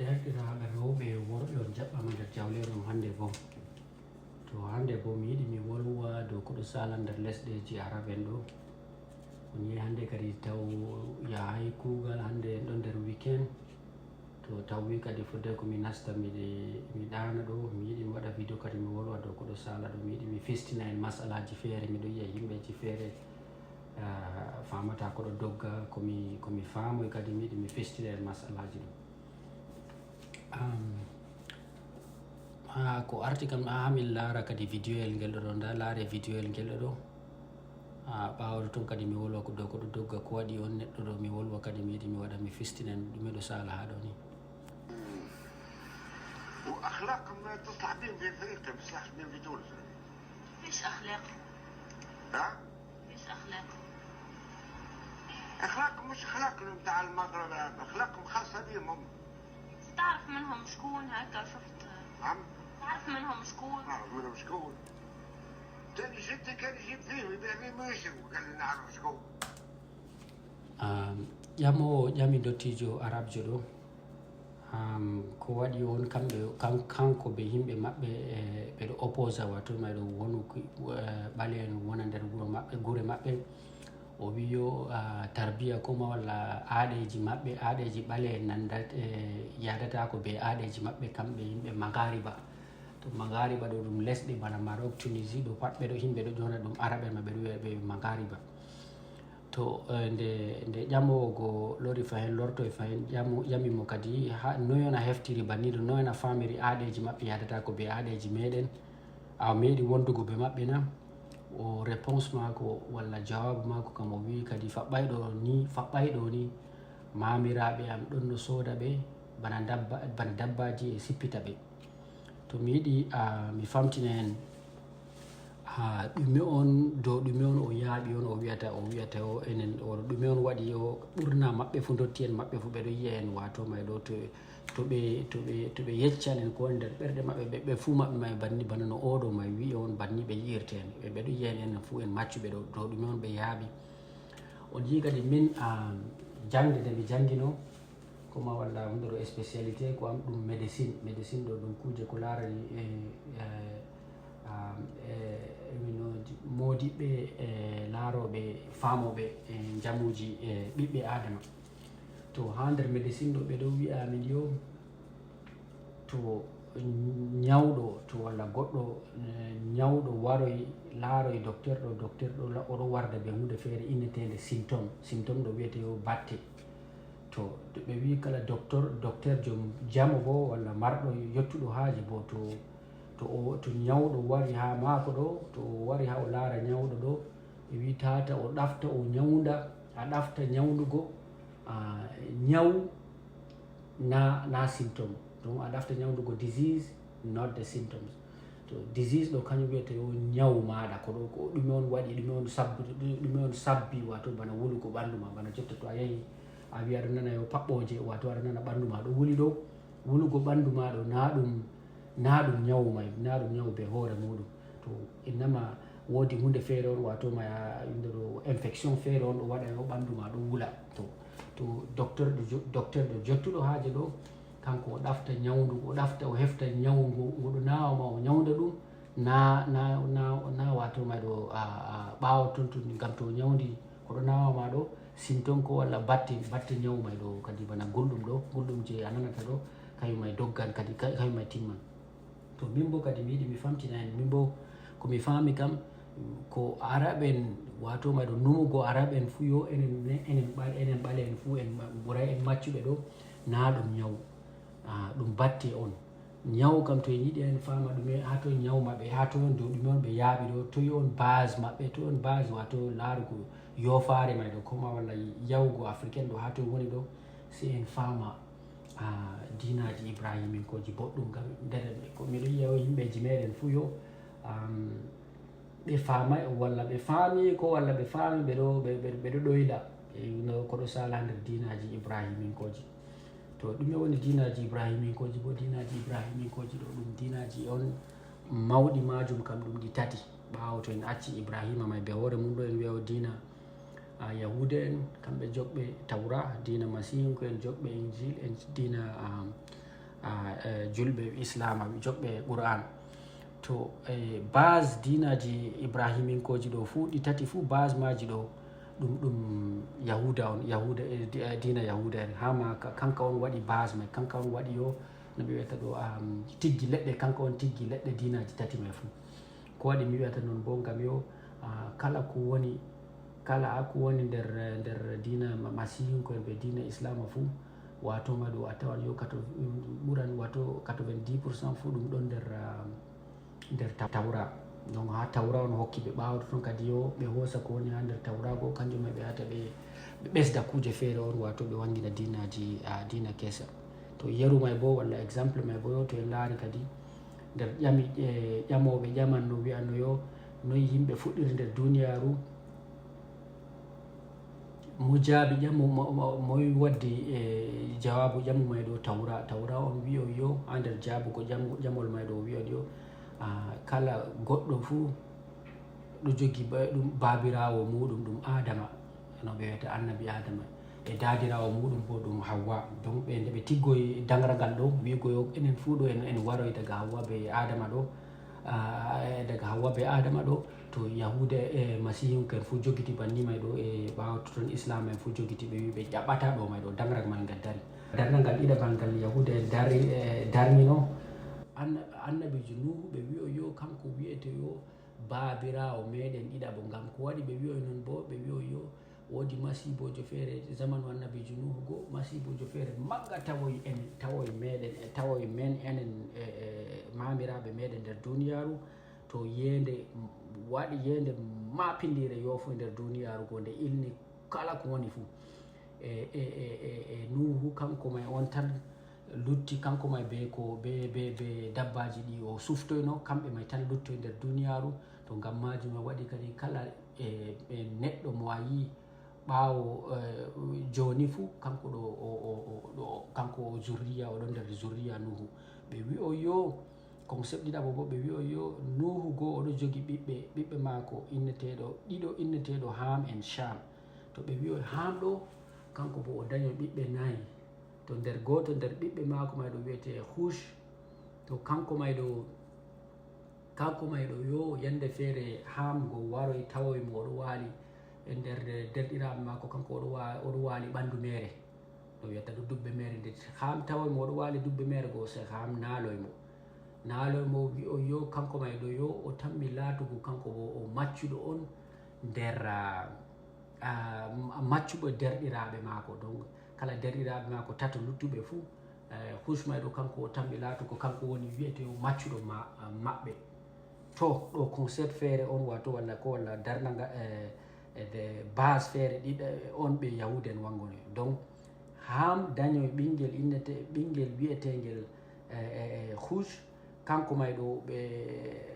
derɗiraaɓe rewɓe e worɓe on jaɓɓama nder jawleeru ɗum hannde bo. To hannde bo mi yiɗi mi wolwa dow ko ɗo sala nder lesɗeji arab en ɗo. On yi hannde kadi taw yahay kuugal hannde en ɗo nder weekend. To taw wi kadi fodde ko mi nasta mi ɗaana ɗo, mi yiɗi mi waɗa vidéo kadi mi wolwa dow ko ɗo sala ɗo. Mi yiɗi mi fistina en masalaji feere, miɗo yiya yimɓeji feere famata ko ɗo dogga komi faamoy kadi mi yiɗi mi fistina en masalaji ɗo. Ko arti kam min laara kadi vidéo el ngel ɗo nda laare vidéo el ngel ɗo ɓaawde toon kadi mi wolwa ko dow ko ɗo dogga ko waɗi on neɗɗo ɗo mi wolwa kadi mi yiɗi mi waɗa mi fistina en ɗume ɗo sala haa ɗo ni. واخلاقهم تصلح بهم في افريقيا ما تصلحش بهم في تونس. ايش اخلاق؟ ها؟ ايش اخلاق؟ اخلاقهم مش اخلاقهم بتاع المغرب، اخلاقهم خاصه بهم هم. تعرف منهم شكون هكا شفت؟ نعم. تعرف منهم شكون؟ نعرف منهم شكون. تاني جدي كان يجيب فيهم يبيع فيهم ويشرب قال لي نعرف شكون. ƴami dottijo arabjo ɗo ko waɗi on kanko be yimɓe maɓɓe ɓeɗo opposa wato mayɗo wonu ɓale en wona nder gure maɓɓe. O wiyo tarbiya koma walla aaɗeji maɓɓe, aaɗeji ɓale en yadatako be aaɗeji maɓɓe kamɓe yimɓe magariba. To magariba ɗo ɗum lesɗe bana Maroc, Tunisie ɗo pat ɓeɗo yimɓe ɗo ƴona ɗum araɓe ma ɓeɗo wiya ɓe magariba. To nde ƴamowo go lori fahen lorto e fahen ƴamimo kadi noy on a heftiri banniɗo, noy on a famiri aaɗeji maɓɓe yadatako be aaɗeji meɗen, a meeɗi wondugo be maɓɓe na? O réponse mako walla jawabu mako kam o wi kadi faɓɓayɗo ni mamiraɓe am ɗon no sooda ɓe bana dabbaji e sippita ɓe. To mi yiɗi mi famtina en ɗume on dow ɗume on o yaaɓi on o wiyata o enen oɗo ɗume on waɗi o ɓurna maɓɓe fu dotti en maɓɓe fu ɓeɗo yiya en wato may ɗo to ɓe yeccan en ko woni nder ɓerɗe maɓɓe ɓe fuu maɓɓe may banni bana no oɗo may wi on banni ɓe yirte en ɓeɗo yiya en fuu en maccuɓe ɗo dow ɗume on ɓe yaaɓi. On yi kadi min jangde nde mi jangino koma walla hunde ɗo spécialité ko am ɗum médecine ɗo ɗum kuje ko larani minoji modiɓɓe laaroɓe famoɓe jamuji ɓiɓɓe adama. To ha nder médecine ɗo ɓeɗo wi'a min yo to ñawɗo to walla goɗɗo ñawɗo waroy laaroy docteur ɗo oɗo warda be hunde feere innetede symptôme ɗo wiyete yo batte. To ɓe wi kala docteur jom jamo bo walla marɗo yettuɗo haaji bo to ñawɗo wari ha maako ɗo, to o wari ha o laara ñawɗo ɗo, ɓe wi tata o ɗafta o ñawda, a ɗafta ñawdugo ñaw na symptôme. Donc a ɗafta ñawdugo disease not the symptoms. To disease ɗo kañum wiyete o ñaw maɗa ko ɗume on waɗi, ɗume on sabbi wato bana wulugo ɓandu ma. Bana jotta to a yahi a wi aɗa nana yo paɓɓoje wato aɗa nana ɓandu ma ɗo wuli ɗo, wulugo ɓandu ma ɗo na ɗum ñawu may, na ɗum ñawu be hoore muɗum. To innama woodi hunde feere on wato ma inde ɗo infection feere on ɗo waɗa yo ɓandu ma ɗo wula. To docteur ɗo jottuɗo haaje ɗo kanko o ɗafta o hefta ñawu ngoɗo nawa ma o ñawda ɗum na wato ma ɗo ɓaawo tontun ngam to ñawdi koɗo nawa ma ɗo symptôme ko walla batte ñawu may ɗo kadi bana gulɗum je a nanata ɗo kañum may doggan kadi kañum may timman. To min bo kadi mi yiɗi mi famtina en min bo komi faami kam ko araɓe en wato may ɗo numugo araɓe en fuu yo enen ɓale en fuu en ɓuray en maccuɓe ɗo na ɗum ñawu ɗum batte on. Ñawu kam to en yiɗi en fama ɗume ha toye ñawu maɓɓe, ha toye on dow ɗume on ɓe yaaɓi ɗo, toye on base maɓɓe, toye on base wato laarugo yofare may ɗo koma walla yawugo africaine ɗo ha toye woni ɗo, si en fama dinaji ibrahiminkoji boɗɗum gam nder ko miɗo yiya yimɓeji meɗen fuu yo ɓe famay walla ɓe faami ko walla ɓe faami ɓeɗo ɗoyɗa koɗo sala nder dinaji ibrahiminkoji. To ɗume woni dinaji ibrahiminkoji bo? Dinaji ibrahiminkoji ɗo ɗum dinaji on mawɗi majum kam ɗum ɗi tati ɓawo to en acci ibrahima may be hoore mum ɗo en wiya o dina yahuda en kamɓe joɓɓe tawra, dina masihu ko en joɓɓe injil, en dina julɓe islama joɓɓe qur'an. To base dinaji ibrahiminkoji ɗo fuu ɗi tati fuu base maji ɗo ɗum yahuda on, dina yahuda en. Hama kanka on waɗi base mai, kanka on waɗi yo no ɓe wiyata ɗo tiggi leɗɗe, kanka on tiggi leɗɗe dinaji tati mai fuu. Ko waɗi mi wiyata non bo ngam yo kala ko woni nder dina masihinko en ɓe dina islama fuu watoma ɗo a tawan yo ɓuran wato 90% fuu ɗum ɗon nder tawra. Donc ha tawra on hokki ɓe ɓawo ton kadi yo ɓe hosa ko woni ha nder tawra go kanjum ɓe yahata ɓe ɓesda kuje feere on wato ɓe wangina dinaji dina kesa. To yeru mai bo walla exemple mai bo yo to en laari kadi nder ƴamoɓe ƴaman no wiyano yo noyi yimɓe fuɗɗiri nder duniyaru, mo jaabi ƴamu moy waddi jawabu ƴamu mai ɗo tawra on wi'o yo ha nder jaabugo ƴamol mai ɗo wi'on yo kala goɗɗo fuu ɗo jogi ɗum babirawo muɗum ɗum adama no ɓe wiyata annabi adama, e dadirawo muɗum bo ɗum hawwa. Donc ɓe nde ɓe tiggoyi dangragal ɗo wigo yo enen fuu ɗo en waroy daga hawwa be adama ɗo, daga hawwa be adama ɗo. To yahuda e masihinko en fuu jogiti banni mai ɗo e ɓawo toton islam en fuu jogiti ɓe wi ɓe ƴaɓata ɗo mai ɗo dangragal mai ngal dari. Darngal ngal ɗiɗaɓal ngal yahuda en darnino annabijo nuhu ɓe wi'o yo kanko wiyete yo babirawo meɗen ɗiɗaɓo. Ngam ko waɗi ɓe wi'o non bo ɓe wi'o yo woodi masibojo feere zamanu annabijo nuhu go, masibojo feere magga tawoy men enen mamiraɓe meɗen nder duniyaru. To yende waɗi yende mapindire yofo nder duniyaru go nde ilni kala ko woni fuu e nuhu kanko mai on tan lutti, kanko mai be dabbaji ɗi o suftoyno, kamɓe mai tan luttoy nder duniyaru. To ngam majum waɗi kadi kala neɗɗo mo a yi ɓawo joni fuu kanko ɗo kanko o zurriya, oɗon nder zurriya nuhu. Ɓe wi'o yo concept ɗiɗaɓo bo ɓe wi'o yo nuhu go oɗo jogi ɓiɓɓe mako ɗiɗo inneteɗo ham en sham. To ɓe wi'o ham ɗo kanko bo o daño ɓiɓɓe 4. To nder goto nder ɓiɓɓe mako may ɗo wiyete Hush. To kanko may ɗo yo yande feere ham go waroy tawoy mo oɗo waali e nder derɗiraɓe mako, kanko oɗo waali ɓandu mere ɗo wiyata ɗo dubbe mere. Nde ham tawoy mo oɗo waali dubbe mere go se ham naaloy mo wi'o yo kanko may ɗo yo o tammi laatugo kanko bo o maccuɗo on nder maccuɓe derɗiraɓe mako. Donc kala derɗiraɓe mako tato luttuɓe fuu Hush may ɗo kanko o tammi laatugo kanko woni wiyete maccuɗo maɓɓe. To ɗo concept feere on wato walla darnanga base feere ɗiɗa on ɓe yahuda en wangone. Donc ham dañoy ɓingel wi'etengel Hush, kanko may ɗo ɓe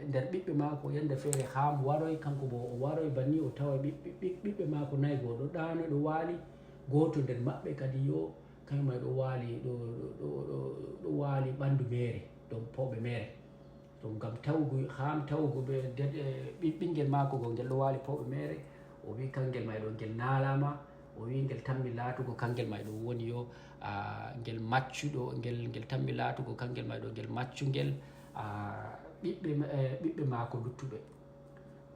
nder ɓiɓɓe mako yande feere ham waroy, kanko bo o waroy banni o tawa ɓiɓɓe mako 4 go ɗo ɗano ɗo waali, goto nder maɓɓe kadi yo kañum may ɗo waali ɓandu mere, donc pooɓe mere. Donc ngam tawugo ɓingel mako go ngel ɗo waali pooɓe mere, o wi kangel may ɗo ngel naalama, o wi ngel tammi laatugo kangel may ɗo woni yo ngel maccuɗo, ngel tammi laatugo kangel may ɗo ngel maccungel ɓiɓɓe mako luttuɓe.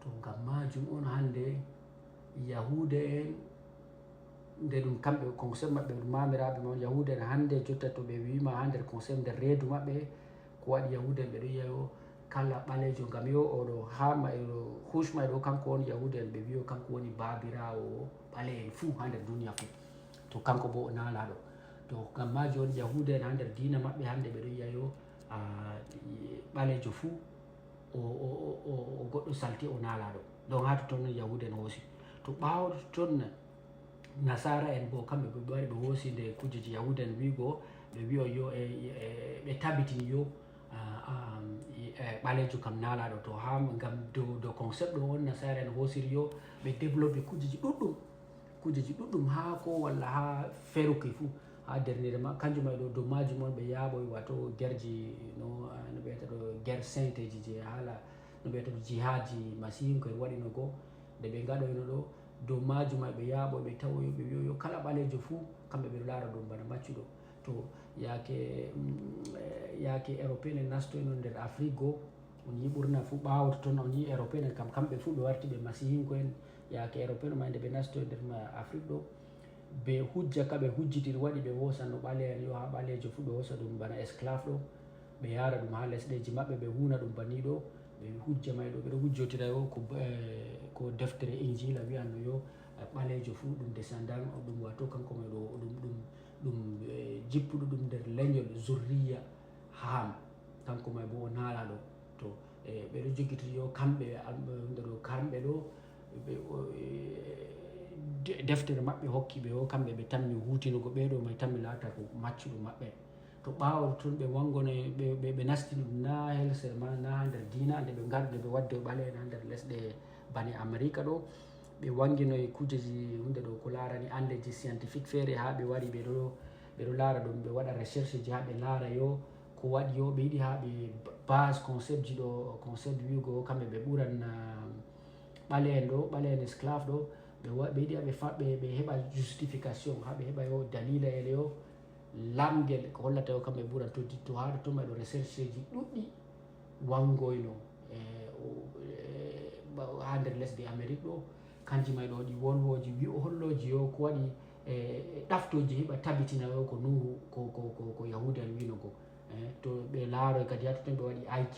To ngam majum on hande yahuda en nde ɗum kamɓe concept maɓɓe ɗum mamiraɓe mon yahuda en hande jotta to ɓe wima ha nder concept nder reedu maɓɓe ko waɗi yahuda en ɓe ɗo yiya yo kala ɓalejo. Ngam yo oɗo hama Hush may ɗo kanko on yahuda en ɓe wiyo kanko woni babirawo ɓale en fuu ha nder duniya fuu, to kanko bo o naalaɗo. To ngam majum on yahuda en ha nder dina maɓɓe hande ɓe ɗo yiya yo ɓalejo fuu o goɗɗo salti o naalaɗo. Donc ha to toon yahuda en hoosi. To ɓawo toon nasara en bo kamɓe ɓe wari ɓe hoosi nde kujeji yahuda en wigo ɓe wi'o yo ɓe tabitini yo ɓalejo kam naalaɗo. To ha ngam dow concept ɗo on nasara en hoosiri yo ɓe développé kujeji ɗuɗɗum ha ko walla ha feruki fuu ha derniere ma kanjum may ɗo dow majum on ɓe yaaɓoy wato guerji no ɓeyata ɗo guerre sainte ji je haala no ɓeyata ɗo jihaji masihinko en waɗino go nde ɓe gaɗoyno ɗo dow majum may ɓe yaaɓoy ɓe tawoyo ɓe wiyo yo kala ɓalejo fuu kamɓe ɓe laara ɗum bana maccuɗo. to yake européen en nastoyno nder afrique goo on yi ɓurna fuu ɓawo to toon on yi européen en kam kamɓe fuu ɓe warti ɓe masihinko en yake européen ma nde ɓe nastoy nder afrique ɗo ɓe hujja ka ɓe hujjitiri waɗi ɓe wosanno ɓale'en yo ha ɓalejo fuu ɓe wosa ɗum bana esclave ɗo ɓe yara ɗum ha lesɗeji maɓɓe ɓe huna ɗum bani ɗo ɓe hujja may ɗo ɓeɗo hujjotira yo ko deftere injila wiyanno yo ɓalejo fuu ɗum descendant ɗum wato kanko may ɗo ɗum jippuɗo ɗum nder leñol zurriya ham kanko may bo o naala ɗo to ɓeɗo jogitiri yo kamɓe ɗo kamɓe ɗo deftere maɓɓe hokki ɓe o kamɓe ɓe tammi hutinugo ɓeɗo may tammi laata ko maccuɗum maɓɓe to ɓawo toon ɓe wangono ɓe nastini ɗum na helsere ma na ha nder dina nde ɓe garde ɓe wadde ɓale en ha nder lesɗe bani amérique ɗo ɓe wanginoye kujeji hunde ɗo ko larani andeji scientifique feere ha ɓe wari ɓeɗo laara ɗum ɓe waɗa recherche ji ha ɓe laara yo ko waɗi yo ɓe yiɗi ha ɓe base concept ji ɗo concept wiugo kamɓe ɓe ɓuran ɓale en ɗo ɓale en esclave ɗo ɓe yiɗi ha ɓe heɓa justification ha ɓe heɓa yo dalila ele yo lamguel ko hollata yo kamɓe ɓuran to haɗo to maɗo recherche ji ɗuɗɗi wangoyno ha nder lesdi amérique ɗo kanji may ɗo ɗi wolwoji wi'o holloji yo ko waɗi ɗaftoji heɓa tabitina yo ko nuhu ko yahuda en wino go to ɓe laaroy kadi ha toton ɓe waɗi iq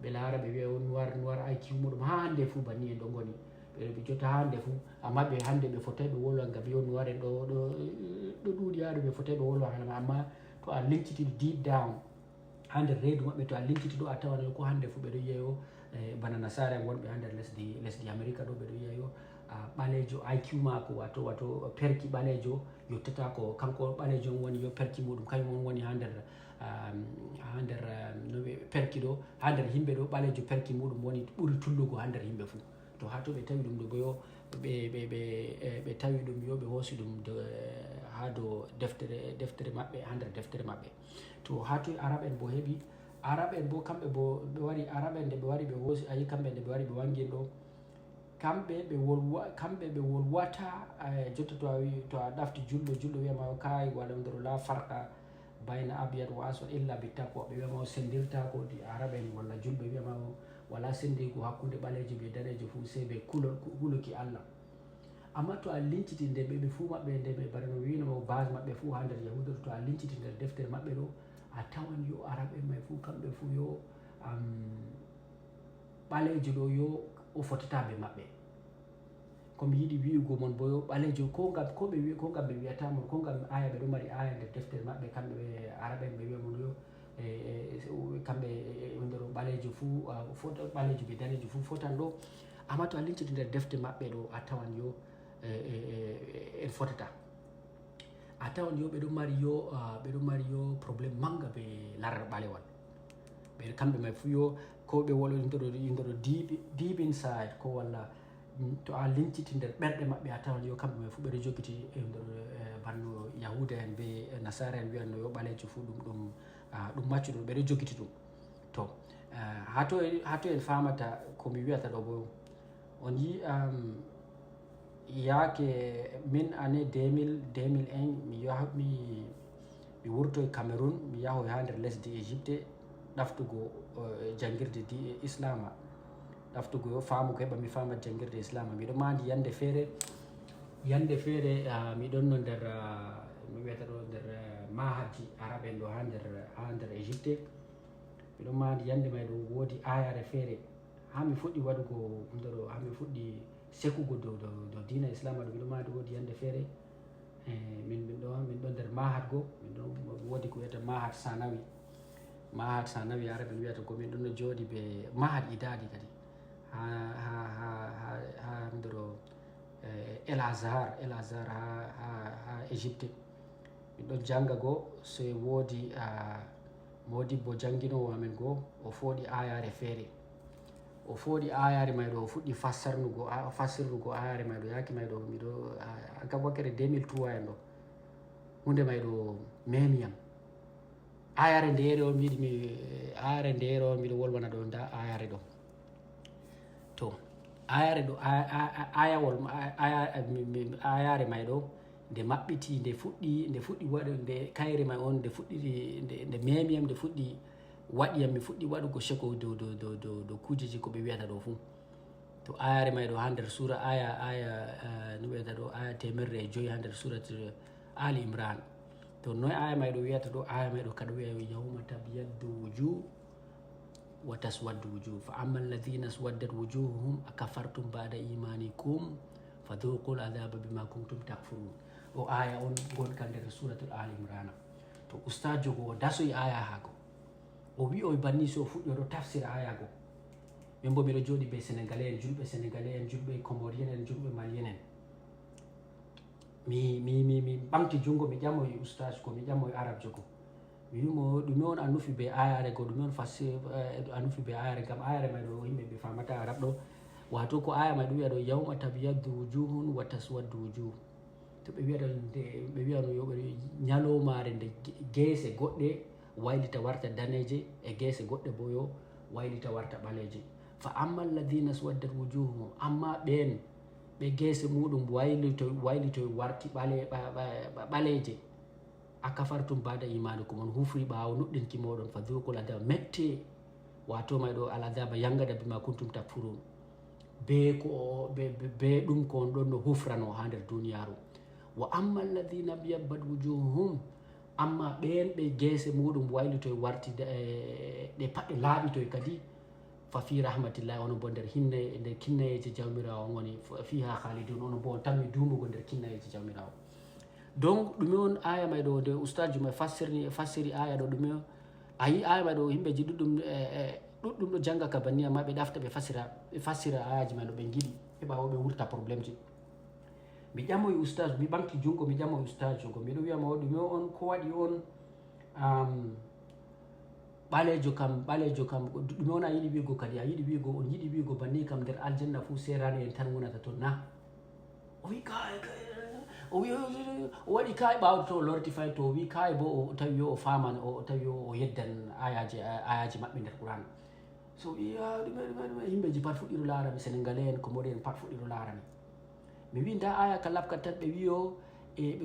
ɓe laara ɓe wiya noir iq muɗum ha hande fuu banni en ɗo goni ɓe jotta ha hande fuu amma ɓe hande ɓe fotai ɓe wolwa ngam yo noir en ɗo ɗuuɗi haɗo ɓe fotai ɓe wolwa halama amma to a linciti deep down ha nder reedu maɓɓe to a linciti ɗo a tawan ko hande fuu ɓeɗo yiya yo bana nasara en wonɓe ha nder lesdi amérique ɗo ɓeɗo yiya yo ɓalejo iq mako wato perki ɓalejo yottata ko kanko ɓalejo on woni yo perki muɗum kañum on woni ha nder no ɓe perki ɗo ha nder yimɓe ɗo ɓalejo perki muɗum woni ɓuri tullugo ha nder yimɓe fuu to ha to ɓe tawi ɗum ɗo bo yo ɓe tawi ɗum yo ɓe hoosi ɗum ha dow deftere maɓɓe ha nder deftere maɓɓe to ha to arabe en bo heeɓi arabe en bo kamɓe bo ɓe wari arabe en nde ɓe wari ɓe hoosi ayi kamɓe nde ɓe wari ɓe wangin ɗo kamɓe ɓe wolwata jotta to a ɗafti julɗo wiyama o kay waɗandoro la farqa bayna abiyat wa aswad illa bi taqwa ɓe wiyama o sendirtako ɗi arabe en walla julɓe wiyama o wala sendigo hakkude ɓalejo be danejo fuu se ɓe huluki allah amma to a linciti nde ɓeɓe fuu maɓɓe nde ɓe bara no wino base maɓɓe fuu ha nder yahuda to a linciti nder deftere maɓɓe ɗo a tawan yo arabe en may fuu kamɓe fuu yo ɓalejo ɗo yo o fotata be maɓɓe komi yiɗi wi'ugo mon bo yo ɓalejo ko ngam ɓe wiyatamon ko ngam aya ɓe ɗo mari aya nder deftere maɓɓe kamɓe ɓe arabe en ɓe wiya mon yo kamɓe ndero ɓalejo fuu ɓalejo be danejo fuu fotan ɗo amma to a linciti nder defte maɓɓe ɗo a tawan yo en fotata a tawan yo ɓeɗo mari yo probléme manga ɓe larar ɓalewal ɓe kamɓe may fuu yo ko ɓe wolo indoro deep inside ko walla to a linciti nder ɓerɗe maɓɓe a tawan yo kamɓe may fuu ɓeɗo jogiti nder banno yahuda en be nasara en wiyanno yo ɓalejo fuu ɗum maccuɗo ɓeɗo jogiti ɗum to ha to en famata komi wiyata ɗo bo on yi yaake min année 2001 mi wurtoy Cameroun mi yahoy ha nder lesdi Égypte ɗaftugo jangirde islama ɗaftugo yo famugo heɓa mi fama jangirde islama miɗo mandi yande feere miɗon no nder mi wiyata ɗo nder mahadji arabe en ɗo ha nder Égypte miɗon mandi yande may ɗo woodi ayare feere ha mi fuɗɗi waɗugo ɗo ha mi fuɗɗi sekugo dow dina islama ɗo miɗo mandi woodi yande feere min ɗo nder mahad go min ɗo woodi ko wiyata mahad sanawi arabe en wiyata ko min ɗon no jooɗi ɓe mahad idadi kadi ha ndero El Azhar ha Égypte min ɗon janga go so woodi modibbo janginowo amen go o fooɗi ayare feere o fooɗi ayare may ɗo o fuɗɗi fassirnugo ayare may ɗo yaki may ɗo miɗo gam wakkere 2003 en ɗo hunde may ɗo memiyam ayare ndere o miɗo wolwana ɗo nda ayare ɗo to ayare ɗo ayare may ɗo nde maɓɓiti nde fuɗɗi waɗo nde kayre may on nde fuɗɗi nde memiyam nde fuɗɗi waɗiyam mi fuɗɗi waɗugo cheko dow kujeji ko ɓe wiyata ɗo fuu. To ayare may ɗo ha nder sura aya no wiyata ɗo aya 105 ha nder surat Ali Imran. To noy aya may ɗo wiyata ɗo, aya may ɗo kaɗa wiya yawma tabyaddu wujuh wa taswaddu wujuh fa amma alladhina aswaddat wujuhuhum akafartum ba'da imanikum fadhuqul adhaba bima kuntum takfurun. O aya on gonka nder suratul Ali Imran. To ustajo go o dasoyi aya hago o wi o banni so fuɗɗi oɗo tafsira aya go. Min bo miɗo joɗi be sénégalais en, julɓe sénégalais en, julɓe comorien en, julɓe malien en. mi ɓamti jungo mi ƴamoyi ustage ko mi ƴamoyi arab jogo mi wimo ɗume on a nufi be ayare go, ɗume on fassi a nufi be ayare, gam ayare may ɗo yimɓe ɓe famata arab ɗo. Wato ko aya may ɗo wiya ɗo yawma tabyaddu wujuhun wa taswaddu wujuh. To ɓe wiyano yoɓe ñalomare nde geese goɗɗe waylita warta daneje e geese goɗɗe bo yo waylita warta ɓaleje. Fa amma alladhina aswaddat wujuhum, amma ɓen ɓe geese muɗum waylito warti ɓaleje akafartum bada imanikum, on hufri ɓawo nuɗɗinki moɗon fadhuqul adhaba, mette wato may ɗo al adhaba yangada bima kuntum takfurun, be ɗum ko on ɗon no hufrano ha nder duniyaru. Wa amma alladhina biyabbat wujuhuhum, amma ɓen ɓe geese muɗum waylitoy warti ɗe paɗɗe laaɓitoy kadi fa fi rahmatillahi, ono bo nder kinnayeje jawmirawo on woni fiha khalidun, ono bo on tammi dumugo nder kinnayeje jawmirawo. Donc ɗume on aya may ɗo nde ustaju may fassiri aya ɗo ɗume a yi aya may ɗo yimɓeji ɗuɗɗum ɗo janga ka banni, amma ɓe ɗafta ɓe fassira ayaji may ɗo ɓe giɗi heɓa o ɓe wurta probléme ji. Mi ƴamoyi ustage, mi ɓamti jungo mi ƴamoyi ustage go, miɗo wiyama o ɗume on ko waɗi on ɓalejo kam ɗume on a yiɗi wigo kadi on yiɗi wigo banni kam nder aljanna fu serani en tan wonata toon na? O wi kay o waɗi kay ɓawɗo to o lorti fay to o wi kay bo o tawi yo o faman o tawi yo o yeddan ayaji maɓɓe nder Qur'an. So wi ɗume yimɓeji pat fuɗɗiɗo larami, sénégalais en comorien pat fuɗɗiɗo larami. Mi wi nda aya ka labkat tan ɓe wiyo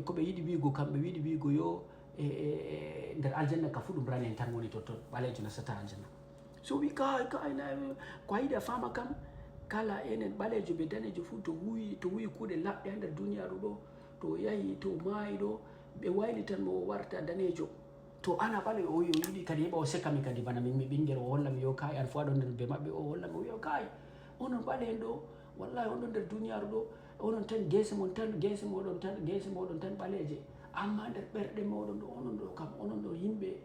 ko ɓe yiɗi wigo kam ɓe yiɗi wigo yo nder aljanna ka fu ɗum rani en tan woni totton, ɓalejo nasata aljanna. So wi kay na ko a yiɗi a fama kam kala enen ɓalejo be danejo fu to wuyi kuuɗe laɓɗe ha nder duniyaru ɗo, to yahi to maayi ɗo ɓe waylitan mo o warta danejo. To ana ɓale o yiɗi kadi heɓa o sekami kadi bana min mi ɓinguel o hollami yo kay an fu aɗon nder be maɓɓe, o hollami o wiya kay onon ɓale en ɗo wallahi on ɗon nder duniyaru ɗo onon tan geese moɗon tan ɓaleje, amma nder ɓerɗe moɗon ɗo onon ɗo kam onon ɗo yimɓe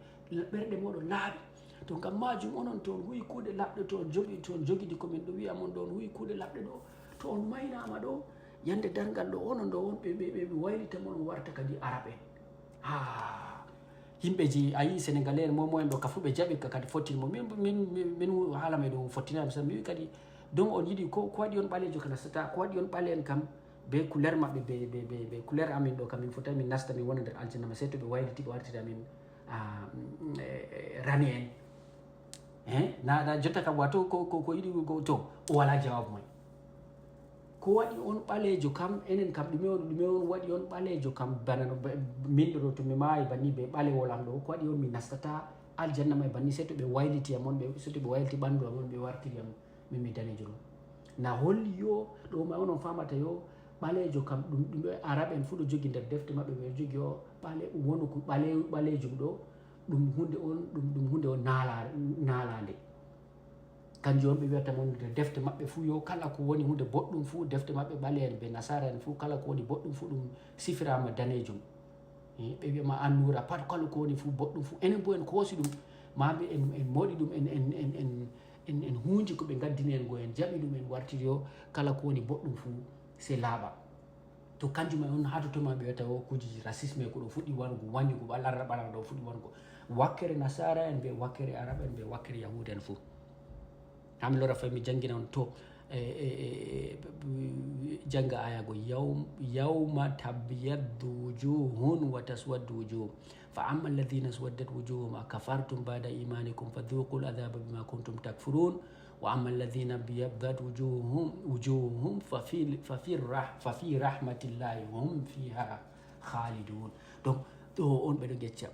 ɓerɗe moɗon laaɓi. To ngam majum onon to on huyi kuuɗe laɓɗe to on jogidi komin ɗo wiya mon ɗo on huyi kuuɗe laɓɗe ɗo, to on maynama ɗo yande dargal ɗo onon ɗo won ɓe waylita mon on warta kadi araɓe. Yimɓeji a yi sénégalais en momoen ɗo ka fu ɓe jaɓi ka kadi fottinmo min haala may ɗo fottinami sa mi wi kadi donc on yiɗi ko waɗi on ɓalejo ka nastata, ko waɗi on ɓale en kam be couleur maɓɓe be couleur amin ɗo kam min fotai min nasta min wona nder aljanna ma, sey to ɓe wayliti ɓe wartira min rani en na jotta kam wato ko yiɗi go to o wala jawabu may. Ko waɗi on ɓalejo kam enen kam ɗume on waɗi on ɓalejo kam bana no min ɗo to mi maayi banni be ɓalewol am ɗo, ko waɗi on mi nastata aljanna may banni sey to ɓe wayliti am on sey to ɓe wayliti ɓandu am on ɓe wartiri am min mi danejo ɗo. Na holli yo ɗo may onon famata yo ɓalejo kam ɗum arab en fu ɗo jogi nder defte maɓɓe ɓe jogi o wonu ko ɓalejum ɗo ɗum hunde on naalande, kanjum on ɓe wiyata mon nder defte maɓɓe fu yo kala ko woni hunde boɗɗum fu defte maɓɓe ɓale en be nasara en fu kala ko woni boɗɗum fu ɗum sifirama danejum. Ɓe wiyama annura pat kala ko woni fu boɗɗum fu, enen bo en koosi ɗum maɓe en moɗi ɗum en hunji ko ɓe gaddini en go en jaɓi ɗum en wartiri yo kala ko woni boɗɗum fu se laaɓa. To kanjum on ha totoma ɓe wiyata o kujeji racisme ko ɗo fuɗɗi wanugo wañugo ɓalara ɗo fuɗɗi wanugo wakkere nasara en be wakkere arab en be wakkere yahuda en fu. Hami lora fay mi jangina on to janga aya go yawma tabyaddu wujuhun wa taswaddu wujuh fa amma alladhina aswaddat wujuhum akafartum ba'da imanikum fadhuqul adhaba bima kuntum takfurun wa amma alladhina biyaddat wujuhum fa fi rahmatillahi wa hum fiha khalidun. Donc ɗo on ɓeɗo gecca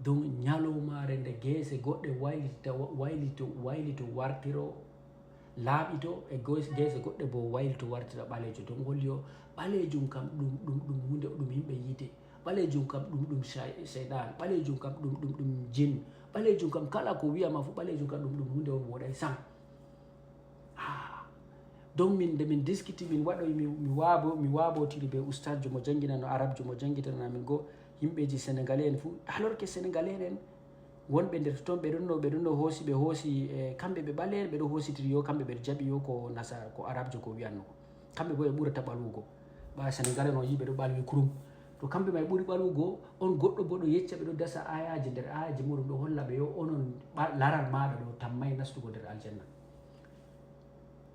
donc ñalowmare nde guese goɗɗe waylito wartiro laaɓito e guese goɗɗe bo waylito wartira ɓalejo. donc holli o ɓalejum kam ɗum hunde ɗum yimɓe yiite, ɓalejum kam ɗum cheyɗan, ɓalejum kam ɗum jin, ɓalejum kam kala ko wiyama fu ɓalejum kam ɗum hunde on woɗay sam. donc min nde min diskiti min waɗoy mi waabotiri ɓe oustadjo mo jangginano arabjo mo jangguitanamin goo yimɓeji sénégalais en fou, alors que sénégalais en wonɓe nder toon ɓe ɗonno hoosi ɓe hoosi kamɓe ɓe ɓale'en ɓeɗo hositiri yo kamɓe ɓe jaaɓi yo ko nasara ko arabjo ko wiyanno kamɓe bo ɓe ɓurata ɓalwugo ɓa sénégalais no yi ɓeɗo ɓalwi kurum, to kamɓe may ɓuuri ɓalwugo. On goɗɗo bo ɗo yecca ɓeɗo dasa ayaji nder ayaji muɗum ɗo holla ɓe yo onon laral maɗa ɗo tammay nastugo nder aljanna.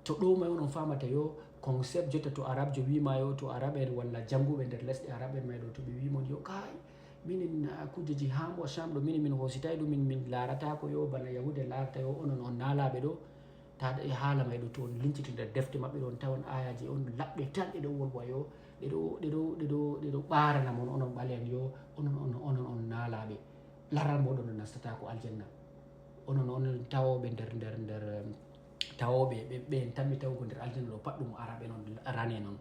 to ɗo may onon famata yo concept jotta to arabjo wima yo to araɓen walla janguɓe nder lesɗe araɓen may ɗo to ɓe wimon yo kai minin kujeji hamo sham ɗo min hositay ɗum min larata ko yo bana yahude larata yo onon on nalaɓe ɗo ta haala may ɗo to on linciti nder defte maɓɓe ɗon tawan ayaji on laɓɓe tan ɗeɗo wolwa yo ɗeɗo ɓarana mon onon ɓalen yo onon on nalaɓe laral moɗon no nastata ko aljanna. onon tawoɓe nder tawoɓe ɓe en tammi tawugo nder aljanna ɗo pat ɗum araɓe noon rane noon.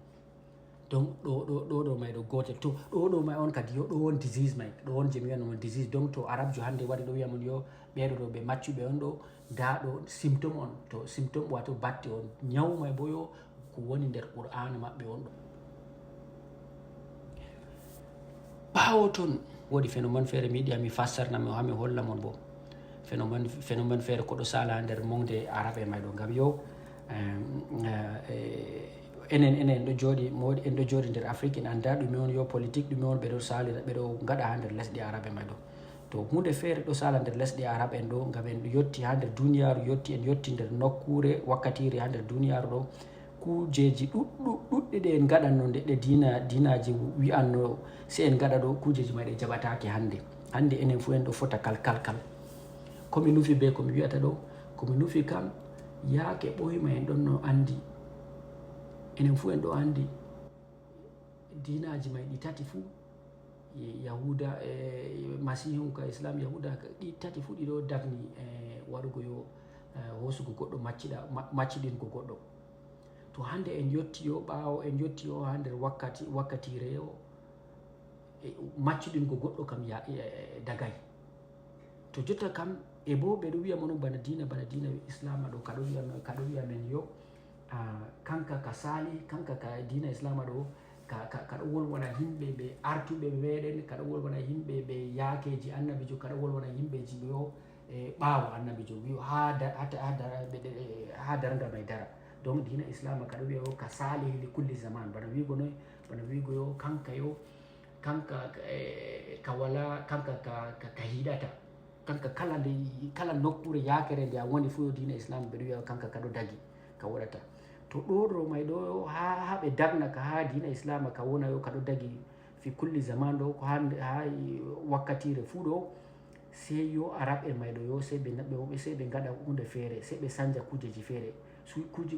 donc ɗo may ɗo gotel to ɗo may on kadi yo ɗo won disease may ɗo on je mi wiyano on disease. donc to arabjo hande waɗi ɗo wiyamon yo ɓeɗo ɗo ɓe maccuɓe on ɗo da ɗo symptôme on, to symptôme wato batte on ñaw may bo yo ko woni nder qur'ana maɓɓe on ɗo. ɓawo toon woodi phénomène feere mi yiɗi hami fassarnami o hami holla mon bo phénomène feere koɗo sala nder monde arabe may ɗo ngam yo enen ɗo jooɗi en ɗo jooɗi nder afrique en anda ɗume on yo politique ɗume on ɓeɗo salira ɓeɗo gaɗa ha nder lesɗe arabe may ɗo. to hunde feere ɗo sala nder lesɗe arabe en ɗo ngam en yetti ha nder duniyaru en yetti nder nokkure wakkatire ha nder duniyaru ɗo kujeji ɗuɗɗe ɗe en gaɗanno ɗe dinaji wi'anno si en gaɗa ɗo kujeji may ɗe jaɓatake hande enen fu en ɗo fota kalkalkal. komi nufi be komi wiyata ɗo komi nufi kam yaake ɓoyma en ɗon no andi enen fu en ɗo andi dinaji may ɗi tati fu yahuda masihu ka islam yahuda ɗi tati fu ɗiɗo dagni waɗugo yo hosugo goɗɗo macciɗingo goɗɗo. to hande en yetti yo ɓawo en yetti yo ha nder wakkatire yo macciɗingo goɗɗo kam dagay. to jotta kam e bo ɓeɗo wiya mono bana dina islama ɗo kaɗo wiya men yo kanka ka sali kanka ka dina islama ɗo kaɗo wolwana yimɓe ɓe artuɓe meɗen, kaɗo wolwana yimɓe ɓe yaakeji annabijo, kaɗo wolwana yimɓeji yo ɓaawo annabijo wiyo ha darga may dara. donc dina islama kaɗo wiya yo ka sali li kulli zaman bana wigo noy bana wigo yo kanka ka wala kanka ka hiɗata kanka kala nokkure yakere nde a woni fu dina islam ɓeɗo wiya kanka kaɗo dagi ka waɗata. to ɗo may ɗo ha ɓe dagna ka ha dina islama ka wona yo kaɗo dagi fi kulli zaman ɗo ko ha wakkatire fuu ɗo sey yo araɓe may ɗo yo sey ɓe gaɗa hunde feere sey ɓe sanja kujeji feere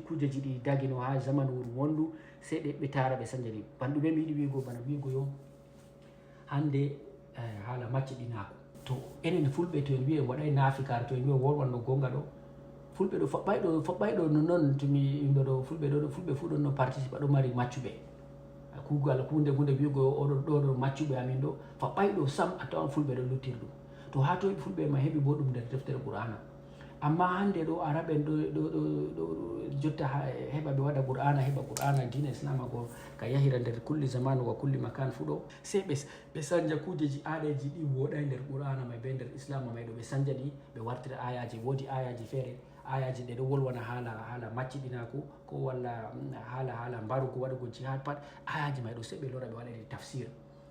kujeji ɗi dagino ha zamanu wondu sey ɓe tara ɓe sanja ɗi banɗuɓe mi yiɗi wigo bana wigo yo hande haala macciɗinako. to enen fulɓe to en wi en waɗay nafikare to en wi wolwanno gonga ɗo fulɓe ɗo faɓɓayɗo non tomi yimɓe ɗo fulɓe fu ɗon no participe ɗo mari maccuɓe kugal hunde wigo ɗo maccuɓe amin ɗo faɓɓayɗo sam a tawan fulɓe ɗo luttir ɗum. to ha to fulɓe ma heɓi bo ɗum nder deftere qur'ana. amma hande ɗo araɓen ɗo jotta heɓa ɓe waɗa qur'ana dina islama go ka yahira nder kulli zaman wa kulli makan fu ɗo sey ɓe sanja kujeji aɗeji ɗi woɗay nder qur'ana may be nder islama may ɗo ɓe sanja ɗi ɓe wartira ayaji. woodi ayaji feere ayaji ɗe ɗo wolwana haala macciɗinako ko walla haala mbarugo waɗugo jihad pat ayaji may ɗo sey ɓe lora ɓe waɗaɗi tafsir.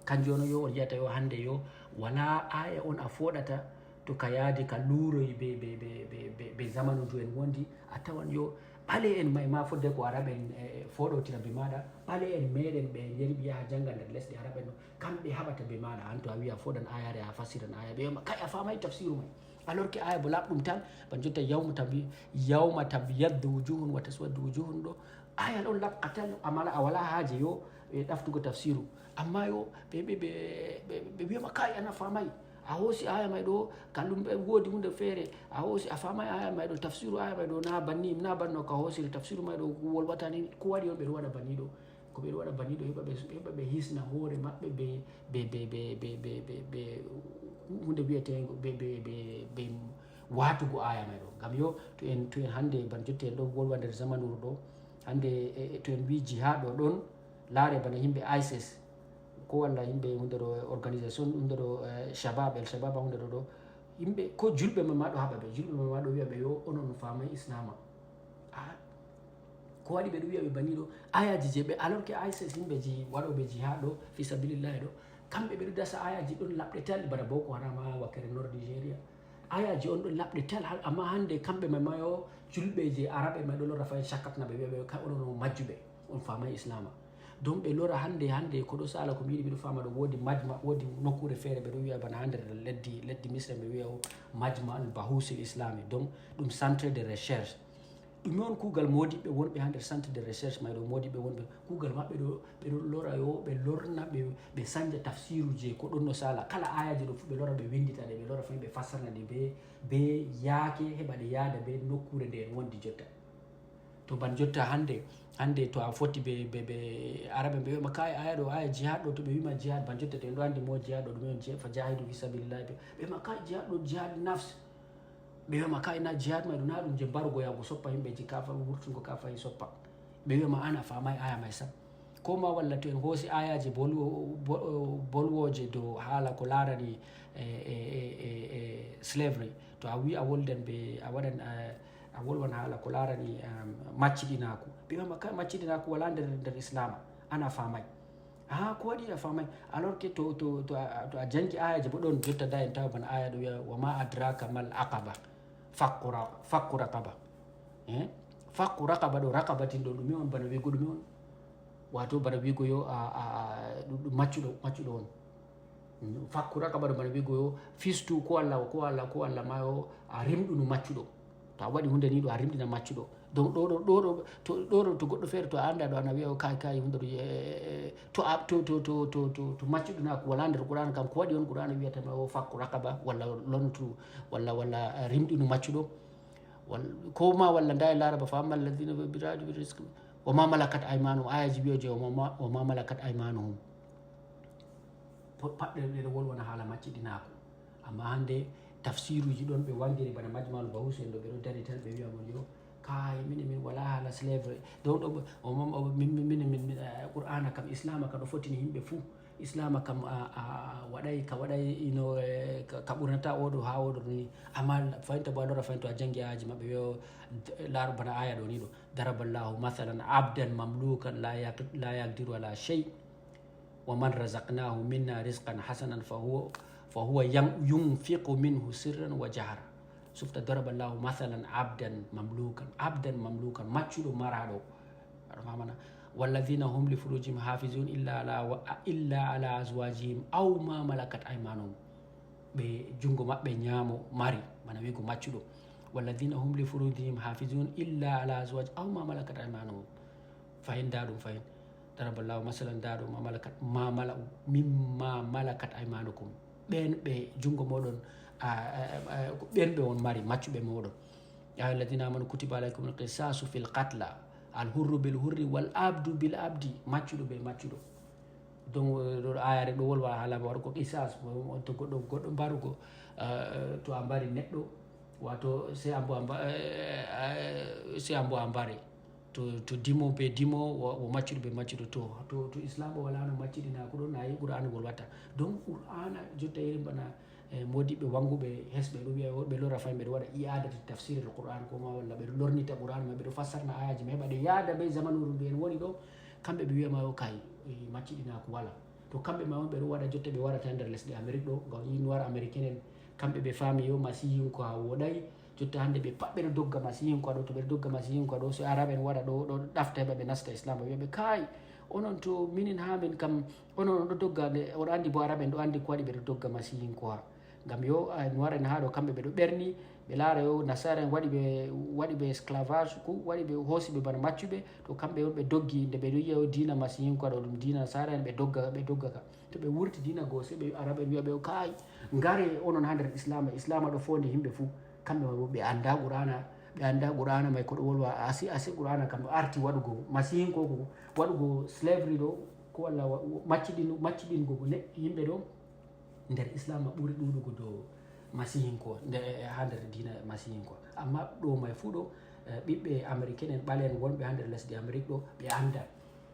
kanjum on yo on yiyata yo hande yo wala aya on a foɗata to ka yaadi ka luuroy be zamanu ju en wondi a tawan yo ɓale en may ma fodde ko araɓen foɗotira be maɗa ɓale en meɗen ɓe yerɓi yaha janga nder lesɗe araɓen ɗo kamɓe haɓata be maɗa an to a wiya foɗan ayare a fasiran aya ɓe wiyama kay a famay tafsiru may alors que aya bo laɓɗum tan ban jotta yawma tabyaddu wujuhun wa taswaddu wujuhun ɗo aya ɗon laɓka tan a wala haaje yo ɗaftugo tafsiru amma yo ɓe wiyama kai ana famay a hoosi aya may ɗo kanɗum woodi hunde feere a hoosi a famay aya may ɗo tafsiru aya may ɗo na banni na banno ka hoosiri tafsiru may ɗo wolwatani ko waɗi on ɓeɗo waɗa banni ɗo ko ɓeɗo waɗa banni ɗo heɓa ɓe hisna hoore maɓɓe ɓe hunde wiyetego ɓe watugo aya may ɗo ngam yo to en hande ban jotti en ɗo wolwa nder zamanuru ɗo hande to en wi jihad ɗo ɗon laare bana yimɓe ISIS ko walla yimɓe hunde ɗo organisation hunde ɗo shabab el shabab hunde ɗo yimɓe ko julɓe ma ɗo haɓa ɓe julɓe ma ɗo wiya ɓe yo onon famay islama ko waɗi ɓeɗo wiya ɓe banni ɗo ayaji je ɓe alors que ISIS yimɓe ji waɗoɓe jihad ɗo fi sabilillahi ɗo kamɓe ɓeɗo dasa ayaji ɗon laɓɗe tal bana Boko Haram ha wakkere nord Nigéria ayaji on ɗon laɓɗe tal amma hande kamɓe mayo julɓe je araɓe may ɗo lora fayi chakkatna ɓe wiya ɓe ka onon majjuɓe on famay islama donc ɓe lora hande ko ɗo sala ko mi yiɗi ɓeɗo fama ɗo woodi majma woodi nokkure feere ɓeɗo wiya bana ha nder leddi misra ɓe wiya o majma al bahusil islami donc ɗum centre de recherche ɗum on kuugal modiɓɓe wonɓe ha nder centre de recherche may ɗo modiɓɓe wonɓe kuugal maɓɓe ɓeɗo lora yo ɓe lorna ɓe sanja tafsiru je ko ɗon no sala kala ayaji ɗo fu ɓe lora ɓe windita ɗe ɓe lora fami ɓe fassarna ɗe be yaake heɓa ɗe yaada be nokkure nde en wondi jotta to ban jotta hande to a foti ɓe araɓe ɓe wiyama kay aya ɗo aya jihad ɗo to ɓe wima jihad ban jotta to en ɗo andi mo jihad ɗo ɗume on fa jahidu fi sabilillahi ɓe wima kay jihad ɗo jihad nafs ɓe wiyama kay na jihad may ɗo na ɗum je mbarugo yago soppa yimɓeji kafa wurtungo kafayi soppa ɓe wiyama an a famay aya may sam ko ma walla to en hoosi ayaji bolwoje dow haala ko larani slavery to a wi a woldan ɓe a waɗan a wolwan haala ko larani macciɗinaku ɓe wiyama ka macciɗinaku wala nder islama ana famay ko waɗi a famay alors que to a jangi ayaji bo ɗon jotta da en tawa bana aya ɗo wiya wama adraka mal aqaba fakku raqaba fakku raqaba ɗo raqabatin ɗo ɗume on bana wigo ɗume on wato bana wigo yo ɗum maccuɗo on fakku raqaba ɗo bana wigo yo fistu ko allah ma yo a rimɗunu maccuɗo to a waɗi hunde ni ɗo a rimɗina maccuɗo donc ɗo to goɗɗo feere to a anda ɗo ana wiya kay hunde ɗo to maccuɗinako wala nder qur'ana kam ko waɗi on qur'ana wiyatama o fakku raqaba walla lontu walla rimɗinu maccuɗo ko ma walla nda e laraba fa amma alladina biradi bi risque wa ma malakat aymanuhum ayaji wiyoje wa ma malakat aymanuhum patɗe ɗeɗo wolwona haala macciɗinako amma hande tafsiruji ɗon ɓe wangiri bana majmal bahus en ɗo ɓeɗo dari tan ɓe wiyamon yo kay min wala haala slavery donc ɗo min qur'ana kam islama kam ɗo fotini yimɓe fuu islama kam a waɗay ino ka ɓurnata oɗo ha oɗo ni amma fayinta bo a lora fayinto a jangi aji maɓɓe wiyo laaru bana aya ɗo ni ɗo daraballahu mathalan abdan mamlukan la yaqdiru ala shay wa man razaqnahu minna rizqan hasanan fa huwa yunfiqu minhu sirran wa jahra sufta daraballahu mathalan abdan mamlukan maccuɗo maraɗo aɗa famana walladina hum li furujihim hafizun illa ala azwajihim aw ma malakat aymanuhum ɓe jungo maɓɓe ñaamo mari bana wigo maccuɗo walladina hum li furujihim hafizun illa ala azwaj aw ma malakat aymanuhum fayin da ɗum fayin daraballahu masalan da ɗum mimma malakat aymanukum ɓen ɓe jungo moɗon ɓen ɓe on mari maccuɓe moɗon ya alladina amanu kutiba alaykum alqisasu fil qatla al hurru bil hurri wal abdu bil abdi maccuɗo ɓe maccuɗo donc ɗo ayare ɗo wolwa haalama waɗa ko qisas to goɗɗo mbarugo to a mbari neɗɗo wato c'est ambo a mbari to dimo be dimo o maccuɗo ɓe maccuɗo to islam o walano macciɗina ko ɗon nayi qur'ana wolwata donc qur'ana jotta yeri bana modiɓe wanguɓe hesɓe ɗo wiya ɓe lora fay ɓeɗo waɗa iadati tafsir l qur'an koma walla ɓeɗo lornita qur'an ma ɓeɗo fassarna ayaji ma heɓa ɗe yaada ɓe zamanuru ndu en woni ɗo kamɓe ɓe wiyama o kay macciɗina ko wala to kamɓe ma on ɓeɗo waɗa jotta ɓe warata nder lesɗe amérique ɗo gaw ɗi noir américain en kamɓe ɓe faami yo masihin ko ha woɗay jotta hande ɓe pat ɓeɗo dogga masihin ko ɗo to ɓeɗo dogga masihin ko ɗo so arabe en waɗa ɗo ɗafta heɓa ɓe nasta islam ɓe wiyaɓe kay onon to minin ha min kam onon ɗo dogga oɗo andi bo arabe en ɗo andi ko waɗi ɓeɗo dogga masihin ko ha ngam yo noir en ha ɗo kamɓe ɓeɗo ɓerni ɓe laara yo nasara en waɗi ɓe esclavage ko waɗi ɓe hoosi ɓe bana maccuɓe to kamɓe on ɓe doggi nde ɓeɗo yiya o dina masihinko ɗo ɗum dina nasara en ɓe dogga ka to ɓe wurti dina goo se ɓe araɓe en wiya ɓe kay ngare onon ha nder islama ɗo fonde yimɓe fuu kamɓe ma bo ɓe anda qur'ana may ko ɗo wolwa asi qur'ana kam ɗo arti waɗugo masihinko ko waɗugo slavery ɗo ko walla macciɗingo yimɓe ɗo nder islam ɓuri ɗuɗugo dow masihinko ha nder dina masihinko amma ɗo may fuu ɗo ɓiɓɓe américain en ɓalen wonɓe ha nder lesdi amérique ɗo ɓe anda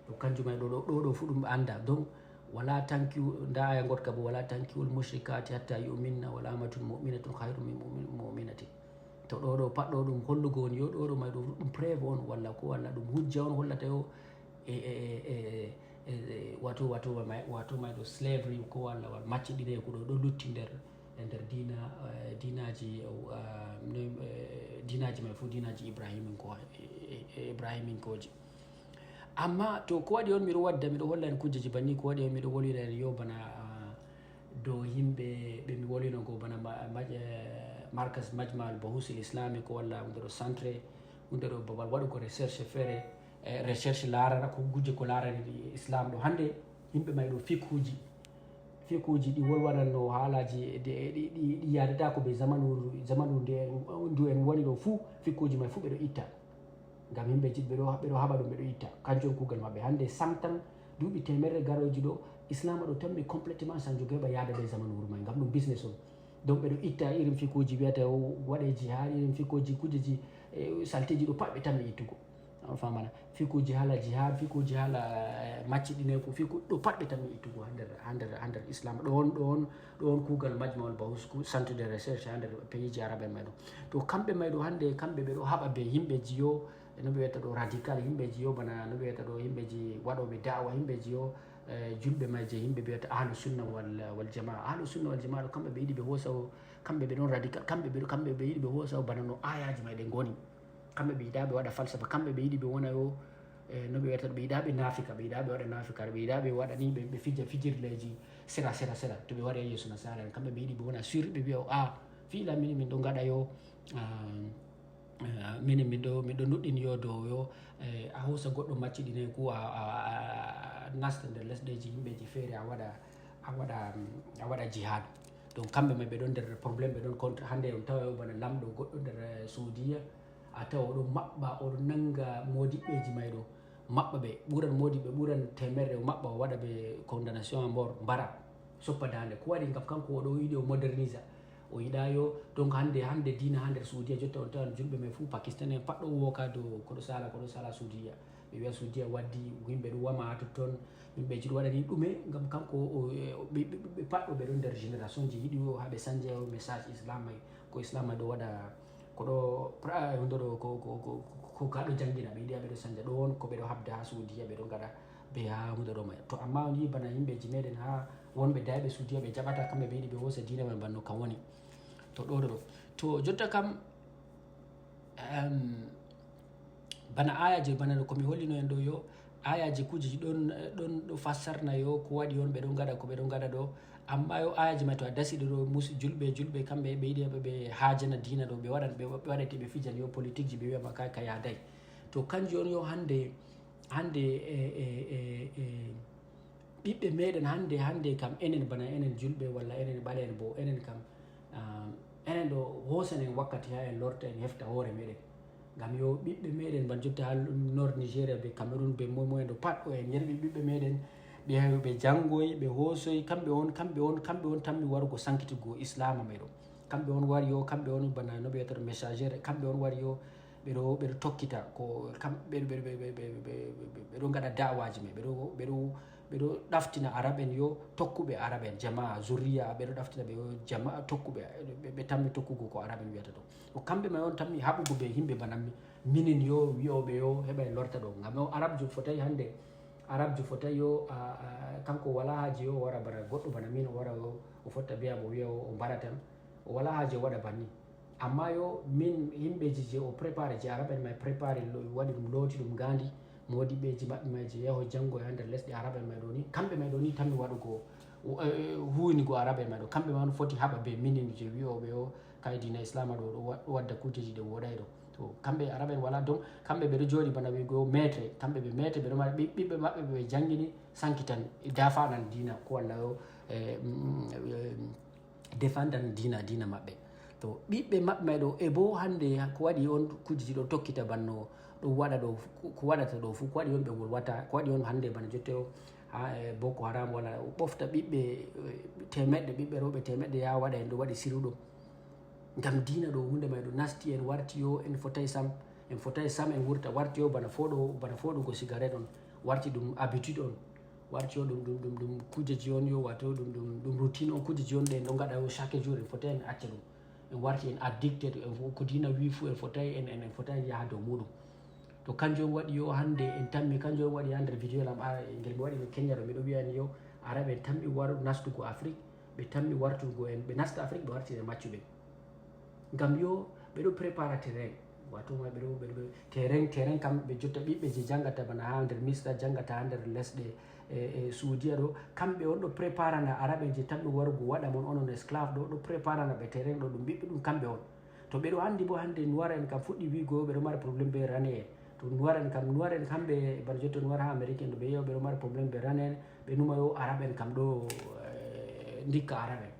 to kanjum may ɗo fuu ɗum ɓe anda donc wala tankiu nda aya gotka bo wala tankiwol mushrikati hatta yuminna wala amatun mu'minatun khairu min mu'minatin to ɗo pat ɗo ɗum hollugo on yo ɗo may ɗum preuve on walla ko walla ɗum hujja on hollata yo wato may ɗo slavery ko walla macciɗine ko ɗo lutti nder dinaji may fu dinaji ibrahiminkoji amma to ko waɗi on miɗo holla en kujeji banni ko waɗi on miɗo wolwina en yo bana dow yimɓe ɓe mi wolwino go bana markas majma al bahusil islami ko walla hunde ɗo centre hunde ɗo babal waɗugo recherche feere recherche larana ko guje ko larani islam ɗo hande yimɓe may ɗo fikuji ɗi wolwananno haalaji ɗi yadata ko ɓe zamanu ndu en woni ɗo fuu fikuji may fuu ɓeɗo itta ngam yimɓeji ɓeɗo haɓa ɗum ɓeɗo itta kanjum on kuugal maɓɓe hande samtan duuɓi temerre garoji ɗo islam ɗo tammi complètement sanjo heɓa yaada ɓe zamanu wuro may ngam ɗum business on donc ɓeɗo itta irin fikuji wiyata waɗe jihad irin fikuji kujeji salteji ɗo pat ɓe tammi ittugo on famana fikuji hala jihad fikuji hala macciɗine ko fiku ɗo pat ɓe tammi ittugo ha nder islam ɗo on kuugal majma on bahus centre de recherche ha nder pays ji arabe en may ɗo to kamɓe may ɗo hande kamɓe ɓeɗo haɓa be yimɓeji yo no ɓe wiyata ɗo radical yimɓeji yo bana no ɓe wiyata ɗo yimɓeji waɗoɓe da'wa yimɓeji yo julɓe may je yimɓe wiyata ahlu sunna wal jamaa ahlu sunna wal jamaa ɗo kamɓe ɓe yiɗi ɓe hoosa kamɓe ɓe ɗon radical kamɓe ɓe yiɗi ɓe hoosa bana no ayaji may ɗe ngoni kamɓe ɓe yiɗa ɓe waɗa falsafa kamɓe ɓe yiɗi ɓe wona yo no ɓe wiyata ɓe yiɗa ɓe nafika ɓe yiɗa ɓe waɗa nafika ɓe yiɗa ɓe waɗa ni ɓe fija fijirleji sera to ɓe wari yeeso nasara en kamɓe ɓe yiɗi ɓe wona sur ɓe wiya fiila min ɗo gaɗa yo minen miɗo nuɗɗini yo dow yo a hoosa goɗɗo macciɗine ko a nasta nder lesɗeji yimɓeji feere a waɗa jihad donc kamɓe may ɓe ɗon nder probléme ɓe ɗon contre hande on tawa yo bana lamɗo goɗɗo nder soudia a tawa oɗon maɓɓa oɗon nanga modiɓɓeji may ɗo maɓɓa ɓe ɓuran temerre o maɓɓa o waɗa ɓe condamnation à mort mbara soppa dande ko waɗi ngam kanko oɗo yiɗi o modernisa o yiɗa yo donc hande dina ha nder soudia jotta on tawan julɓe may fuu pakistan en pat ɗo woka dow koɗo sala soudia ɓe wiya soudia waddi yimɓe ɗo wama ha totton yimɓeji ɗo waɗani ɗume ngam kanko ɓe pat ɗo ɓe ɗon nder génération ji yiɗi o haɓe sanje o message islam may ko islam may ɗo waɗa koɗo hunde ɗo ko kaɗo jangguina ɓe yiɗi ɓeɗo sanja ɗo on ko ɓeɗo habda ha soudia ɓeɗo gaɗa be ha hunde ɗo may to amma on yi bana yimɓeji meɗen ha wonɓe dayɓe soudia ɓe jaɓata kamɓe ɓe yiɗi ɓe hoosa dina may banno kam woni to ɗo to jotta kam bana ayaji bana komi hollino en ɗo yo ayaji kujeji ɗon ɗo fassarna yo ko waɗi on ɓeɗon gaɗa ko ɓeɗon gaɗa ɗo amma yo ayaji may to a dasi ɗo musi julɓe kamɓe ɓe yiɗi ɓe hajana dina ɗo ɓe waɗate ɓe fijan yo politique ji ɓe wiyama ka yaday to kanjum on yo hande ɓiɓɓe meɗen hande kam enen bana enen julɓe walla enen ɓalen bo enen kam enen ɗo hosanen wakkati ha en lorta en hefta hoore meɗen ngam yo ɓiɓɓe meɗen ban jotta ha nord nigéria ɓe cameroun ɓe moyen ɗo pat ɗo en yerɓi ɓiɓɓe meɗen ɓe janggoyi ɓe hoosoyi kamɓe on tammi warugo sankitigo islama may ɗo kamɓe on wari yo kamɓe on bana no ɓe wiyata messagére kamɓe on wari yo ɓeɗo tokkita ko ɓeɗo gaɗa dawaji may ɓeɗo ɗaftina arabe en yo tokkuɓe arabe en jama'a zurriya ɓeɗo ɗaftina ɓe yo jama'a tokkuɓe ɓe tammi tokkugo ko arabe en wiyata ɗo o kamɓe may on tammi haɓugo ɓe yimɓe bana minin yo wiyoɓe yo heɓa en lorta ɗo ngam o arabjo fotayi hande arabjo fotayi yo kanko wala haaji yo wara bana goɗɗo bana min o wara o fotta biya mo wiya o mbara tan o wala haaji o waɗa banni amma yo min yimɓeji je o préparé je arabe en may préparé waɗi ɗum looti ɗum gandi modiɓeji maɓɓe may je yaho janggo e nder lesɗe arabe may ɗo ni kamɓe may ɗo ni tammi waɗugo huwnigo arabe en mai ɗo kamɓe ma on foti haɓa be minin je wiyoɓe o kay dina islam ɗo ɗo wadda kujeji ɗe woɗay ɗo to kamɓe arabe en wala donc kamɓe ɓeɗo jooɗi bana wigo maître kamɓe ɓe maître ɓeɗo mari ɓiɓɓe maɓɓe ɓe jangguini sankitan dafanan dina ko walla o défendan dina maɓɓe to ɓiɓɓe maɓɓe may ɗo e bo hande ko waɗi on kujeji ɗo tokkita banno ɗum waɗa ɗo ko waɗata ɗo fuu ko waɗi on ɓe wolwata ko waɗi on hande bana jotte o ha boko haram walla ɓofta ɓiɓɓe temeɗɗe ɓiɓɓe rewɓe temeɗɗe ya waɗa en ɗo waɗi siruɗo ngam dina ɗo hunde may ɗo nasti en warti yo en fotay sam en wurta warti yo bana foɗugo cigarette on warti ɗum habitude on warti yo ɗum kujeji on yo wato ɗum routine on kujeji on ɗe en ɗo gaɗa yo chaque jour en fotay en acca ɗum en warti en addicted ko dina wi fuu en fotay yaha dow muɗum to kanjum waɗi yo hande en tammi kanjum waɗi ha nder vidéo lam ngel mi waɗi no Kenya ɗo miɗo wiyani yo araɓe en tammi nastugo Afrique ɓe tammi wartugo en ɓe nasta Afrique ɓe wartire maccuɓe ngam yo ɓeɗo prépara terrain wato ma ɓeɗo terrain kam ɓe jotta ɓiɓɓe je jangata bana ha nder misra jangata ha nder lesɗe Saudia ɗo kamɓe on ɗo préparana araɓe je tammi warugo waɗa mon onon esclave ɗo préparana ɓe terrain ɗo ɗum ɓiɓɓe ɗum kamɓe on to ɓeɗo andi bo hande noir en kam fuɗɗi wigo ɓeɗo mari probléme be rane en to noir en kamɓe bana jotta noir ha amérique en ɗo ɓe yewa ɓeɗo mari probléme be rane en ɓe numa yo araɓe en kam ɗo ndikka araɓe en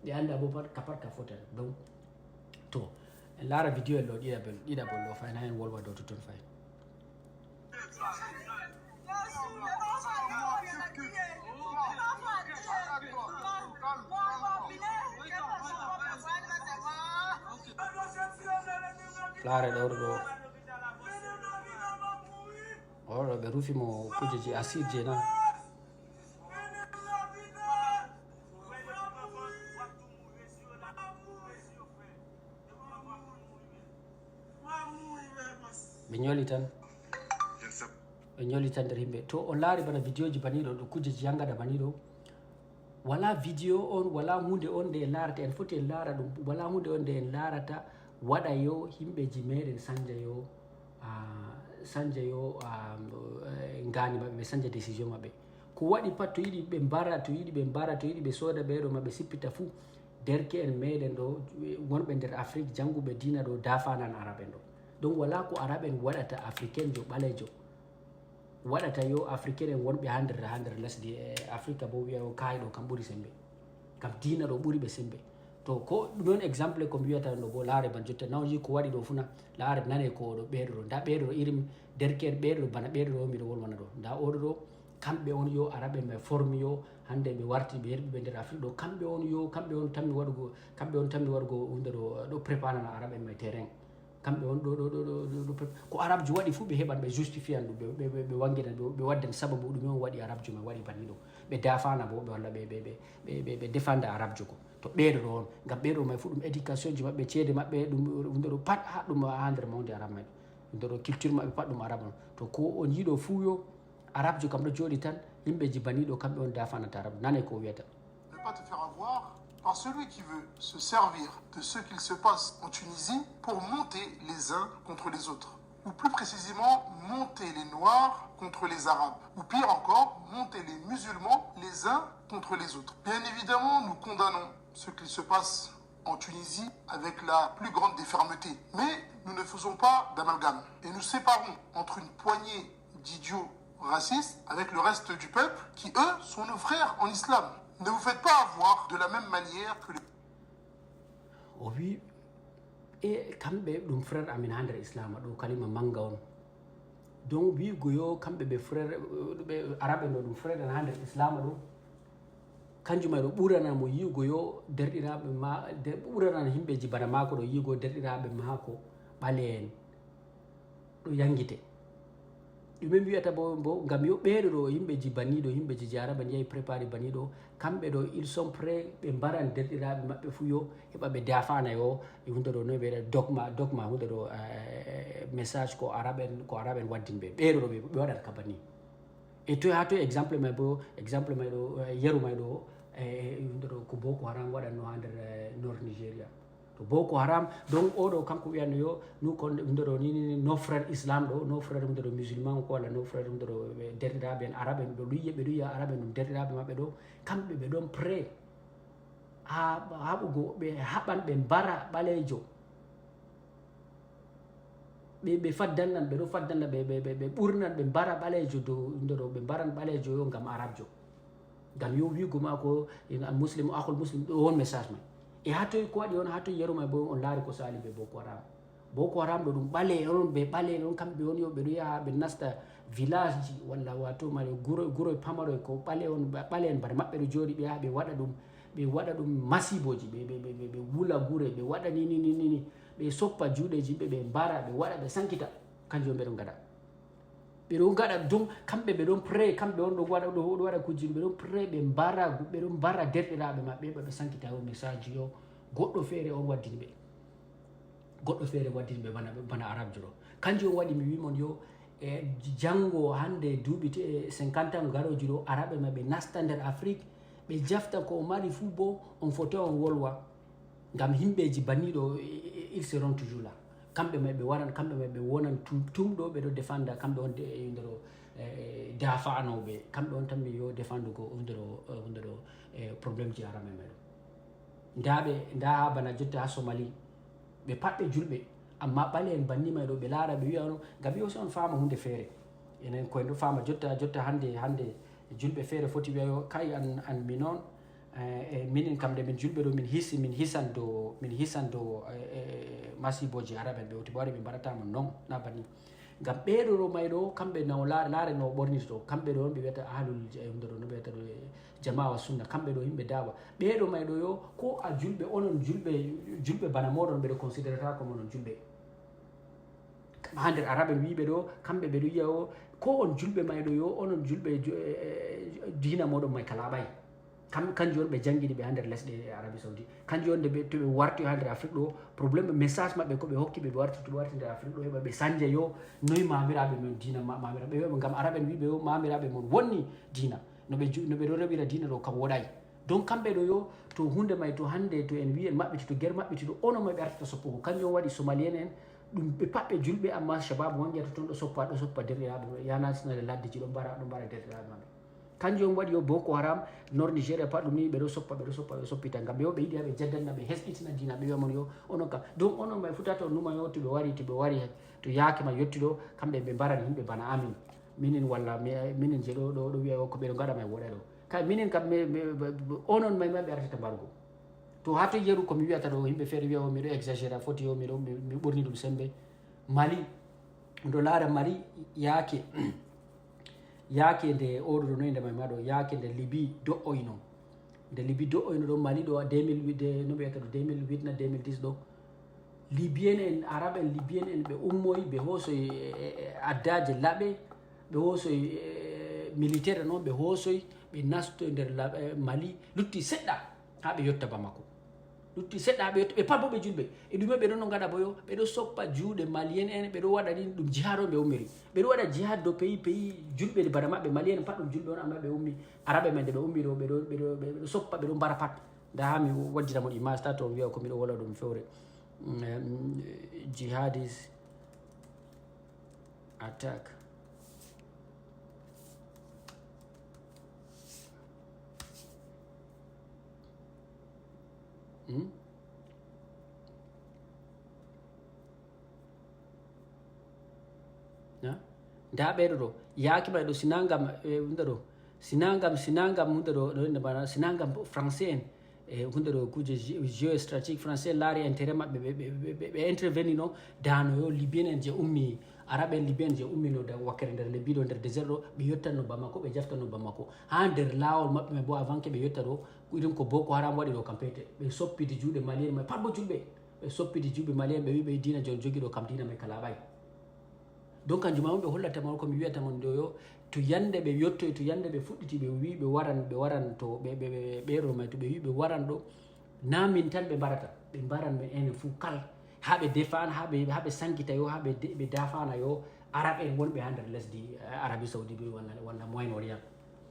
ɓe anda bo pat ka foten donc to en laara vidéo en ɗo ɗiɗaɓol ɗo fayna en wolwa dow toton fay laare ɗoɗo ɗo oɗo ɓe rufimo kujeji acide je na ɓe ñoli tan nder yimɓe to on laari bana vidéo ji baniɗo ɗo kujeji yangaɗa baniɗo wala vidéo on wala hunde on nde en larata en foti en laara ɗum wala hunde on nde en larata waɗa yo yimɓeji meɗen sanja yo ngani maɓɓe ɓe sanja décision maɓɓe ko waɗi pat to yiɗi ɓe mbara to yiɗi ɓe sooda ɓeɗo maɓe sippita fuu derke en meɗen ɗo wonɓe nder Afrique janguɓe dina ɗo dafanan araɓe en ɗo donc wala ko araɓe en waɗata africain jo ɓalejo waɗata yo africain en wonɓe ha nder lesdi afrique bo wiya o kayi ɗo kam ɓuuri sembe kam dina ɗo ɓuuri ɓe sembe to ko ɗum on exemple ko mi wiyata no bo laare ban jotta nawji ko waɗi ɗo funa laare nane ko ɗo ɓeeɗo ɗo nda ɓeeɗo ɗo irim derke'en ɓeeɗo ɗo bana ɓeeɗo ɗo miɗo wolwana ɗo nda oɗo ɗo kamɓe on yo araɓe ɓe formi yo hande ɓe warti ɓe herɓi ɓe nder afrique ɗo kamɓe on tammi waɗugo hunde ɗo préparana araɓe mai terrain kamɓe on ɗo ko arabe jo waɗi fuu ɓe heɓan ɓe justifian ɗum ɓe wanginan ɓe waddan sababu ɗume on waɗi arabe jo mai waɗi banni ɗo ɓe dafana bo ɓe walla ɓe défenda arabe jo ko to ɓeeɗo ɗo on ngam ɓeeɗo mai fuu ɗum éducation ji maɓɓe ceede maɓɓe ɗum hunde ɗo pat ha ɗum ha nder mawde arabe mai hunde ɗo culture maɓɓe pat ɗum arabe on to ko on yiiɗo fuu yo arabe jo kam ɗo jooɗi tan yimɓeji banni ɗo kamɓe on dafanata arabe nane ko wiyata. Pas te faire avoir par celui qui veut se servir de ce qu'il se passe en Tunisie pour monter les uns contre les autres. Ou plus précisément, monter les Noirs contre les Arabes. Ou pire encore, monter les musulmans les uns contre les autres. Bien évidemment, nous condamnons ce qu'il se passe en Tunisie avec la plus grande des fermetés. Mais nous ne faisons pas d'amalgame. Et nous séparons entre une poignée d'idiots racistes avec le reste du peuple qui, eux, sont nos frères en islam. Ne vous faites pas avoir de la même manière que les... Oui, et kamɓe ɗum frère amin ha nder islam ɗo kalima manga on donc wigo yo kamɓe ɓe frère ɓe arabe ɗo ɗum frère ha nder islam ɗo kanjum ɗo ɓurana mo yigo yo derɗiraɓe ma ɓurana himɓeji bana mako ɗo yigo derɗiraɓe mako ɓale en ɗo yangite ɗume mi wiyata bo ngam yo ɓeeɗo ɗo yimɓeji banniɗo yimɓeji je arabe jeeyi préparé banniɗo kamɓe ɗo ils sont prêt ɓe mbaran derɗiraɓe maɓɓe fuu yo heɓa ɓe dafana yo hunde ɗo no wiyeɗa dogma hunde ɗo message ko arabe en waddin ɓe ɓeeɗo ɗo ɓe waɗat ka banni e to ha to exemple may ɗo yeru may ɗo hunde ɗo ko boko haram waɗanno ha nder nord nigéria to Boko Haram donc oɗo kanko wiyano yo nous kon ɗo ni nos frère islam ɗo nos frère ɗo musulman ko walla nos frère ɗo derɗiraɓe en arabe en ɗo yiya arabe ɗum derɗiraɓe maɓɓe ɗo kamɓe ɓe ɗon pré ha haɓugo ɓe haɓan ɓe mbara ɓalejo ɓe faddannan ɓe ɗo faddanna ɓe ɓurnan ɓe mbara ɓalejo dow ɓe mbaran ɓalejo yo ngam arabjo ngam yo wigo ma ko muslim ahol muslim ɗo won message mai e hatoy ko waɗi on hatoy yarumay bo on laari ko sali ɓe boko haram ɗo ɗum ɓale on ɓe ɓale on kamɓe on yo ɓeɗo yaha ɓe nasta village ji walla wato mare guroye pamaroy ko ɓale on ɓale en bare maɓɓe ɗo jooɗi ɓe yaha ɓe waɗa ɗum masiboji ɓe wula gure ɓe waɗa ni ɓe soppa juuɗeji ɓe mbara ɓe waɗa ɓe sankita kanjum ɓe ɗon gaɗa ɓeɗon gaɗa donc kamɓe ɓe ɗon pré kamɓe on ɗo waɗa kujjiɗi ɓe ɗon pré ɓe ɗon mbara derɗiraɓe maɓɓe ɓe sankita o message yo goɗɗo feere on waddini ɓe bana arabjo ɗo kanjum on waɗi mi wimon yo e janggo hande duuɓi 50 ans garoji ɗo araɓe ma ɓe nasta nder afrique ɓe jafta ko mari fuu bo on foto on wolwa ngam himɓeji banniɗo ils seront toujours là kamɓe may ɓe waran kamɓe may ɓe wonan tumɗo ɓe ɗo défenda kamɓe on ndero dafanoɓe kamɓe on tanmi yo défendugo ndero probléme ji arame meɗo nda ha bana jotta ha Somalie ɓe pat ɓe julɓe amma ɓale en banni may ɗo ɓe laara ɓe wiya no ngam yo si on faama hunde feere enen koyen ɗo faama jotta hande julɓe feere foti wiya yo kay an mi noon minin kam nde min julɓe ɗo min hisan dow masiboji arabe en ɓe oti ɓe wari ɓe mbaɗatamo non na banni ngam ɓeɗo ɗo may ɗo kamɓe no laare no ɓorniti ɗo kamɓe ɗo on ɓe wiyata ahlul ɗo no ɓeyata ɗo jamawa sunna kamɓe ɗo yimɓe dawa ɓeɗo may ɗo yo ko a julɓe onon julɓe bana moɗon ɓeɗo considéré ta comme onon julɓe ha nder arabe wiɓe ɗo kamɓe ɓeɗo yiya o ko on julɓe may ɗo yo onon julɓe dina moɗon may ka laaɓay kanjum on ɓe jangguini ɓe ha nder lesɗe arabie saoudi kanjum on to ɓe warti ha nder afrique ɗo probléme message maɓɓe ko ɓe hokki ɓe warti nder afrique ɗo heɓa ɓe sanje yo noyi mamiraɓe mon dina mamiraɓe ɓe wiɓe gam arabe en wiɓe yo mamiraɓe mon wonni dina no ɓe ɗo reɓira dina ɗo kam woɗay donc kamɓe ɗo yo to hunde may to hande to en wi en maɓɓiti to guerre maɓɓiti ɗo ono may ɓe artata soppugo kanjum on waɗi somalien en ɗum ɓe pat ɓe julɓe amma shabab wongueta toon ɗo soppa derɗiraɓe yanasnade laddeji ɗo mbara derɗiraɓe maɓɓe kanjum on waɗi yo boko haram nord nigéria pat ɗum ni ɓeɗo soppita ngam ɓe yiɗi ha ɓe jaddanna ɓe hesɗitina dina ɓe wiyamon yo onon kam donc onon may futata on numa yo to ɓe wari to yaake ma yetti ɗo kamɓe ɓe mbaran yimɓe bana amin minin walla minin je ɗo wiya ko ɓeɗo gaɗa may woɗa ɗo kay minin kam onon may ɓe artata mbarugo to ha to yeru komi wiyata ɗo yimɓe feere wiya o miɗo exagéré foti yo mi ɓurni ɗum sembe mali ɗo laara mali yaake nde oɗo ɗo noyinde may maɗo yaake nde libi do'oyno ɗo mali ɗo 2008 no ɓeyata ɗo 2008 na 2010 ɗo libyen en arabe en libyen en ɓe ummoy ɓe hoosoy addaje laɓe ɓe hoosoy militaire noon ɓe hoosoy ɓe nasto nder mali lutti seɗɗa ha ɓe yotta bamako ɓe pat bo ɓe julɓe e ɗume ɓe ɗon no gaɗa boyo ɓeɗo soppa juuɗe malien en ɓeɗo waɗa ni ɗum jihad on ɓe ummiri ɓeɗo waɗa jihad do pays julɓe bana maɓɓe malien en pat ɗum julɓe on amma ɓe ummi arabe men de ɓe ummiri o ɓeɗo soppa ɓeɗo mbara pat nda ha mi waddinamon image ta to wiya ko miɗo wola ɗum fewre jihadis attack nda ɓeɗo ɗo yaaki may ɗo sinagam hunde ɗo sinagam hunde ɗo sinagam français en e hunde ɗo kuje géostratégique français laari intérêt maɓɓe ɓe interveni no dano yo libyen en je ummi arabe en libyen je ummi no wakkere nder lebbi ɗo nder désert ɗo ɓe yettanno bamako ɓe jaftanno bamako ha nder lawol maɓɓe mai bo avant que ɓe yetta ɗo irin ko boko haram waɗi ɗo kam pete ɓe soppiti juuɗe malien mai pat bo julɓe ɓe soppiti juuɓe malien ɓe wi ɓe dina jon jogi ɗo kam dina mai ka laaɓay donc kanjum on ɓe hollatama komi wiyatamon ɗo yo to yande ɓe yettoy to yande ɓe fuɗɗiti ɓe wi ɓe waran to ɓeɗo mai to ɓe wi ɓe waran ɗo na min tan ɓe mbarata ɓe mbaran men enen fuu kal ha ɓe defana ha ɓe sankita yo ha ɓe dafana yo arabe en wonɓe ha nder lesdi arabie saoudi ɓe walla moyen orient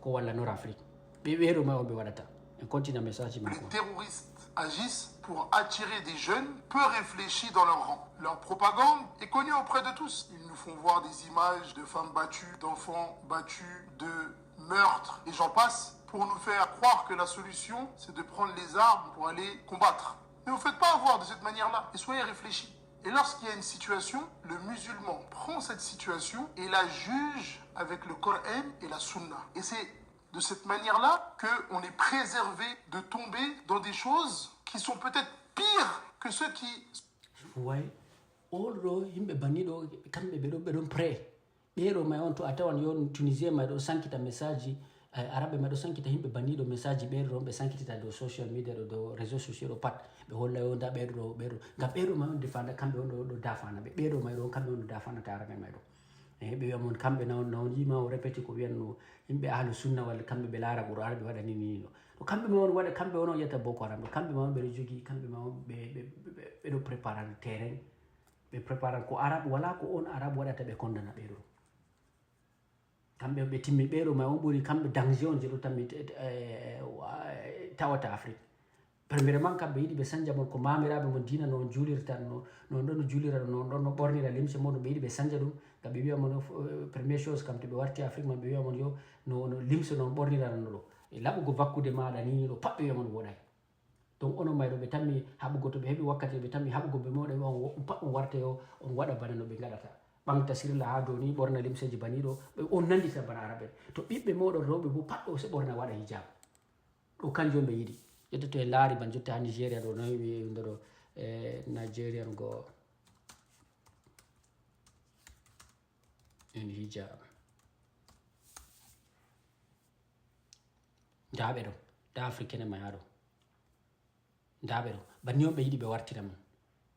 ko walla nord afrique ɓe ɓeɗo mai on ɓe waɗata en continue message Les terroristes agissent pour attirer des jeunes peu réfléchis dans leur rang. Leur propagande est connue auprès de tous. Ils nous font voir des images de femmes battues, d'enfants battus, de meurtres, et j'en passe, pour nous faire croire que la solution, c'est de prendre les armes pour aller combattre. Ne vous faites pas avoir de cette manière-là, et soyez réfléchis. Et lorsqu'il y a une situation, le musulman prend cette situation et la juge avec le Coran et la Sunna. Et c'est de cette manière-là qu'on est préservé de tomber dans des choses qui sont peut-être pires que ceux qui... way oɗo yimɓe banniɗo kamɓe ɓeɗon pré ɓeero may on to a tawan yo tunisien may ɗo sankita message araɓe may ɗo sankita yimɓe banniɗo message ɓeeɗo ɗon ɓe sankitita dow social media ɗo dow réseau sociaux ɗo pat ɓe holla yo nda ɓeeɗo ngam ɓeeɗo may on defanda kamɓe on ɗo dafana ɓe ɓeeɗo may ɗon kamɓe on ɗo dafanata araɓe may ɗo ɓe wiya mon kamɓe nawon yima o répété ko wiyanno yimɓe ahlu sunna walla kamɓe ɓe laara qur'an ɓe waɗa nini ɗo to kamɓe ma on waɗa kamɓe on yiyata boko haram ɗo kamɓe ma on ɓeɗo jogui kamɓe ma on ɓeɗo préparane terrain ɓe préparane ko arabe wala ko on arabe waɗata ɓe condana ɓeɗo kamɓe ɓe timmi ɓeɗo ma on ɓuuri kamɓe danger on je ɗo tammi tawata afrique premièrement kamɓe yiɗi ɓe sanja mon ko mamiraɓe mon dina no on juulirta non ɗon no juulira non ɗon no ɓornira limse mon ɓe yiɗi ɓe sanja ɗum ngam ɓe wiya mon première chose kam to ɓe warti afrique man ɓe wiya mon yo no limse non ɓornirano ɗo e laɓugo vakkude maɗa ni ɗo pat ɓe wiya mon woɗay donc onon mayɗo ɓe tammi haɓugo to ɓe heeɓi wakkati ɓe tammi haɓugo ɓe moɗa on pat on warta yo on waɗa bana no ɓe gaɗata ɓamta sirla ha dow ni ɓorna limseji baniɗo on nandita bana araɓe to ɓiɓɓe moɗon rewɓe bo pat ɗo se ɓorna waɗa hijab ɗo kanjum ɓe yiɗi jotta to en laari ban jotta ha nigéria ɗo no wi ndero nigérian go en hijab nda ɓe ɗo nda africaine ma ha ɗo nda ɓe ɗo banni on ɓe yiɗi ɓe wartira mon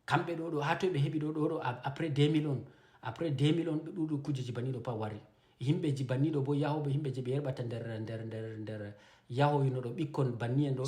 kamɓe ɗo ha toye ɓe heeɓi ɗo après 2000 on après 2000 on ɓe ɗuɗo kujeji banniɗo pat wari yimɓeji banniɗo bo yahoɓe yimɓe je ɓe yerɓata nder yahoyno ɗo ɓikkon banni en ɗo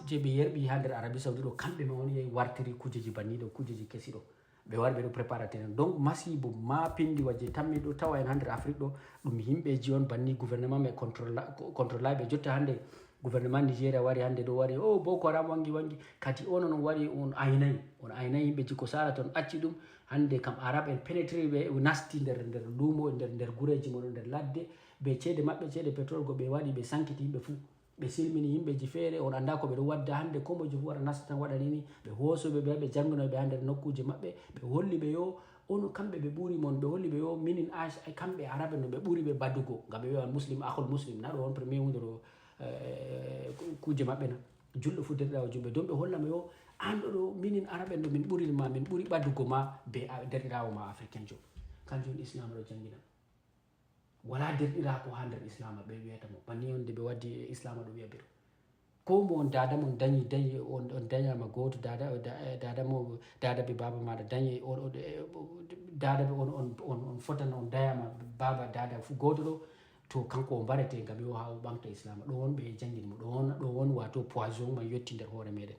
je ɓe yerɓi ha nder arabie saudi ɗo kamɓe ma on yehi wartiri kujeji banniɗo kujeji kesi ɗo ɓe wari ɓeɗo préparaten donc masibo ma pindiwa je tammi ɗo tawa en ha nder afrique ɗo ɗum yimɓeji on banni gouvernement mais contrôlaɓe jotta hande gouvernement nigéria wari hande ɗo wari o boko haram wangi kadi onon on wari on aynayi yimɓeji ko salata on acci ɗum hande kam arabe en pénétré ɓe nasti nder luumo nder gureji moɗon nder ladde ɓe ceede maɓɓe ceede pétrole go ɓe waɗi ɓe sankiti yimɓe fuu ɓe silmini yimɓeji feere on anda ko ɓeɗo wadda hande ko mojo fu wara nasta tan waɗa nini ɓe hoosoɓe ɓe jangunoɓe ha nder nokkuje maɓɓe ɓe holli ɓe yo ono kamɓe ɓe ɓuuri mon ɓe holli ɓe yo minin kamɓe arabe no ɓe ɓuuri ɓe badugo ngam ɓe wiya muslim ahol muslim na ɗo on premier hundero kuje maɓɓe na julɗo fu derɗirawo julɓe don ɓe hollama yo an ɗo minin arabe ɗo min ɓuuri ma min ɓuuri ɓaddugo ma be derɗirawo ma africain jo kanjum islam ɗo jangina wala derɗirako ha nder islam ɓe wiyata mo banni on de ɓe waddi islam ɗo wiya ɓeɗo ko mo on dada mon dañi on dañama goto dada mo dada ɓe baba maɗa dañi dada ɓe on fotana on dayama baba dada fu goto ɗo to kanko o mbarete ngam yo ha o ɓamta islam ɗo on ɓe jangini mo ɗo on wato poison man yetti nder hoore meɗen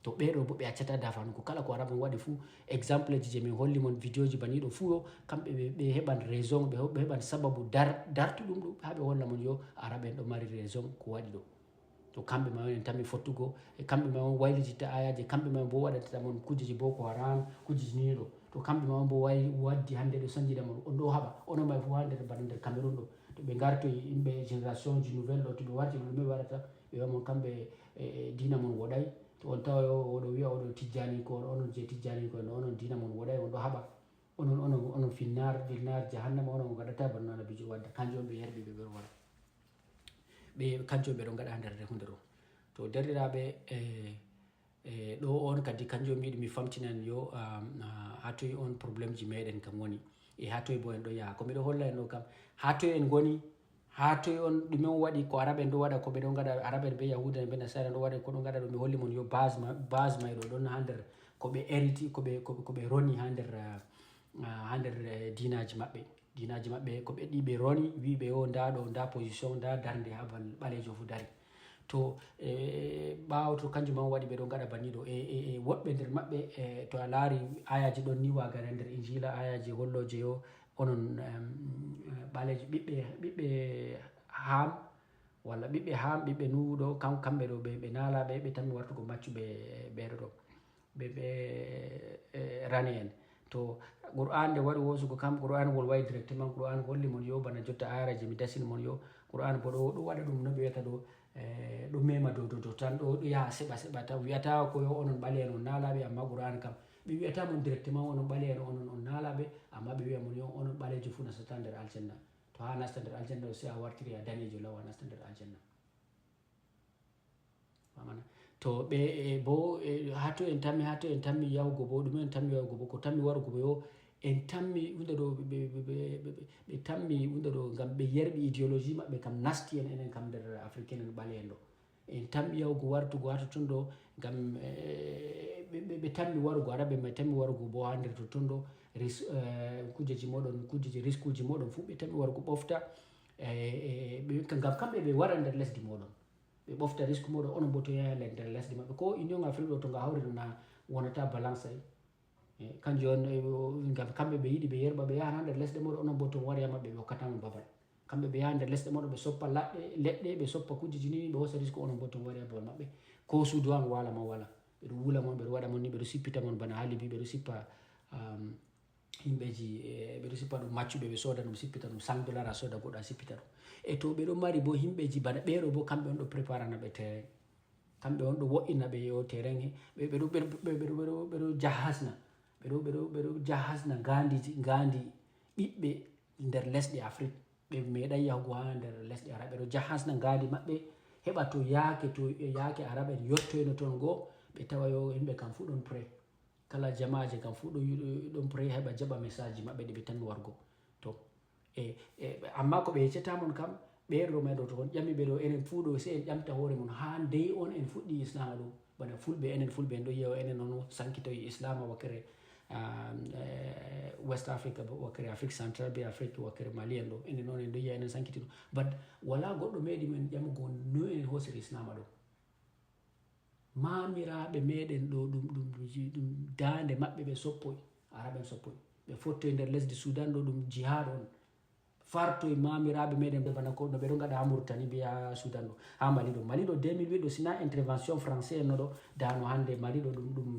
to ɓeɗo bo ɓe accata dafanuko kala ko arabe waɗi fuu exemple ji je min holli mon vidéo ji baniɗo fuu yo kamɓe ɓe heɓan raison ɓe heɓan sababu dartuɗum ɗum ha ɓe holla mon yo arabe en ɗo mari raison ko waɗi ɗo to kamɓe ma en tammi fottugo e kamɓe ma on waylititta ayaji kamɓe ma bo waɗatata mon kujeji boko haram kujeji ni ɗo to kamɓe ma on bo waddi hande ɗo sanjida mon on ɗo haɓa onon may fo ha nder bana nder cameron ɗo to ɓe gartoy yimɓe génération ji nouvelle ɗo to ɓe warti ɗume ɓe waɗata ɓe wiya mon kamɓe dina mon woɗay to on tawa oɗo wiya oɗo tijjani ko onon je tijjani ko onon dina mon woɗay on ɗo haɓa onon finnar jahannama onon gaɗata banno anabijo wadda kanjum ɓe yerɓi ɓe ɓeɗo waɗa ɓe kanjum ɓeɗo gaɗa ha nder hunde ɗo to derɗiraɓe ɗo on kadi kanjum yiɗi mi famtinan yo ha toye on probléme ji meɗen kam woni e ha toye bo en ɗo yaha ko miɗo holla en ɗo kam ha toye en goni ha toye on ɗume on waɗi ko arabe en ɗo waɗa ko ɓeɗo gaɗa arabe en ɓe yahuda en ɓe nasara ɗo waɗa ko ɗo gaɗa ɗo mi holli mon yo base may ɗo ɗon ha nder ko ɓe hériti ko ɓe roni ha nder dinaji maɓɓe ko ɓe ɗi ɓe roni wiɓe yo nda ɗo nda position nda darde ha bal ɓalejo fu dari to ɓawo to kanjum man waɗi ɓeɗo gaɗa banniɗo e woɓɓe nder maɓɓe to a laari ayaji ɗon ni wagare nder injila ayaji holloje yo onon ɓaleji ɓiɓɓe ham walla ɓiɓɓe ham ɓiɓɓe nuɗo kamɓe ɗo ɓe nalaɓe ɓe tammi wartugo maccuɓe ɓeɗo ɗo ɓe rani en. To qur'an nde waɗi wosugo kam qur'an ngol wayi directement qur'an holli mon yo bana jotta ayara je mi dasini mon yo qur'an bo ɗo waɗa ɗum no ɓe wiyata ɗo ɗum mema dow tan ɗo yaha seɓa tan wiyata ko yo onon ɓale en on nalaɓe amma qur'an kam ɓe wiyata mon directement onon ɓale en on nalaɓe amma ɓe wiya mon yo onon ɓalejo fu nastata nder aljanna. To ha nasta nder aljanna sai a wartiri a danejo law a nasta nder aljanna. To ɓe bo ha to en tammi yahugo bo ɗume en tammi yahugo bo ko tammi warugo bo yo en tammi hunde ɗo ɓe tammi hunde ɗo ngam ɓe yerɓi idéologie maɓɓe kam nasti en enen kam nder africain en ɓale en ɗo en tammi yahugo wartugo ha toton ɗo ngam ɓe tammi warugo araɓe ma tammi warugo bo ha nder toton ɗo kujeji moɗon kujeji risque uji moɗon fu ɓe tammi warugo ɓofta ngam kamɓe ɓe wara nder lesdi moɗon ɓe ɓofta risque moɗon onon bo to yaha nder lesdi maɓɓe ko union afrique ɗo to nga hawri ɗum na wonata balance kanjum on ngam kamɓe ɓe yiɗi ɓe yerɓa ɓe yahan ha nder lesɗe moɗon onon bo to wari ha maɓɓe ɓe hokkatama babal kamɓe ɓe yaha nder lesɗe moɗon ɓe soppa leɗɗe ɓe soppa kujeji ni ɓe hosa risque onon bo to wari ha babal maɓɓe ko suudu han wala ma wala ɓeɗo wula mon ɓeɗo waɗa mon ni ɓeɗo sippita mon bana ha Libye ɓeɗo sippa himɓeji ɓeɗo sippa ɗum maccuɓe ɓe soda ɗum sippita ɗum $100 a soda goɗɗo a sippita ɗum e to ɓeɗo mari bo himɓeji bana ɓeɗo bo kamɓe on ɗo préparana ɓe terrain kamɓe on ɗo wo'ina ɓe yo terrain ɓeɗo jahasna ɓeɗo jahasna gandi ɓiɓɓe nder lesɗe Afrique ɓe meeɗay yahugo ha nder lesɗe arabe ɓeɗo jahasna gandi maɓɓe heɓa to yaake arabe en yottoyno toon goo ɓe tawa yo yimɓe kam fu ɗon pré kala jamaje kam fu ɗon pré heɓa jaɓa message ji maɓɓe ɗe ɓe tanmi wargo to amma ko ɓe yeccata mon kam ɓeɗo meɗo to on ƴami ɓeɗo enen fu ɗo se en ƴamta hoore mon ha ndey on en fuɗɗi islama ɗo bana fulɓe enen fulɓe en ɗo yiya enen on sankitoyi islama wakkere West Africa wakkere Afrique central be Afrique wakkere Mali en ɗo enen on en ɗo yiya enen sankiti ɗum but wala goɗɗo meɗi men ƴamugo no en hosiri islama ɗo mamiraɓe meɗen ɗo ɗum dande maɓɓe ɓe soppoy araɓe en soppoy ɓe fottoy nder lesdi Sudan ɗo ɗum jihad on fartoy mamiraɓe meɗen ɓe bana ko no ɓeɗo gaɗa ha Mauritanie be ha Sudan ɗo ha Mali ɗo 2008 ɗo sina intervention français en no ɗo dano hande Mali ɗo ɗum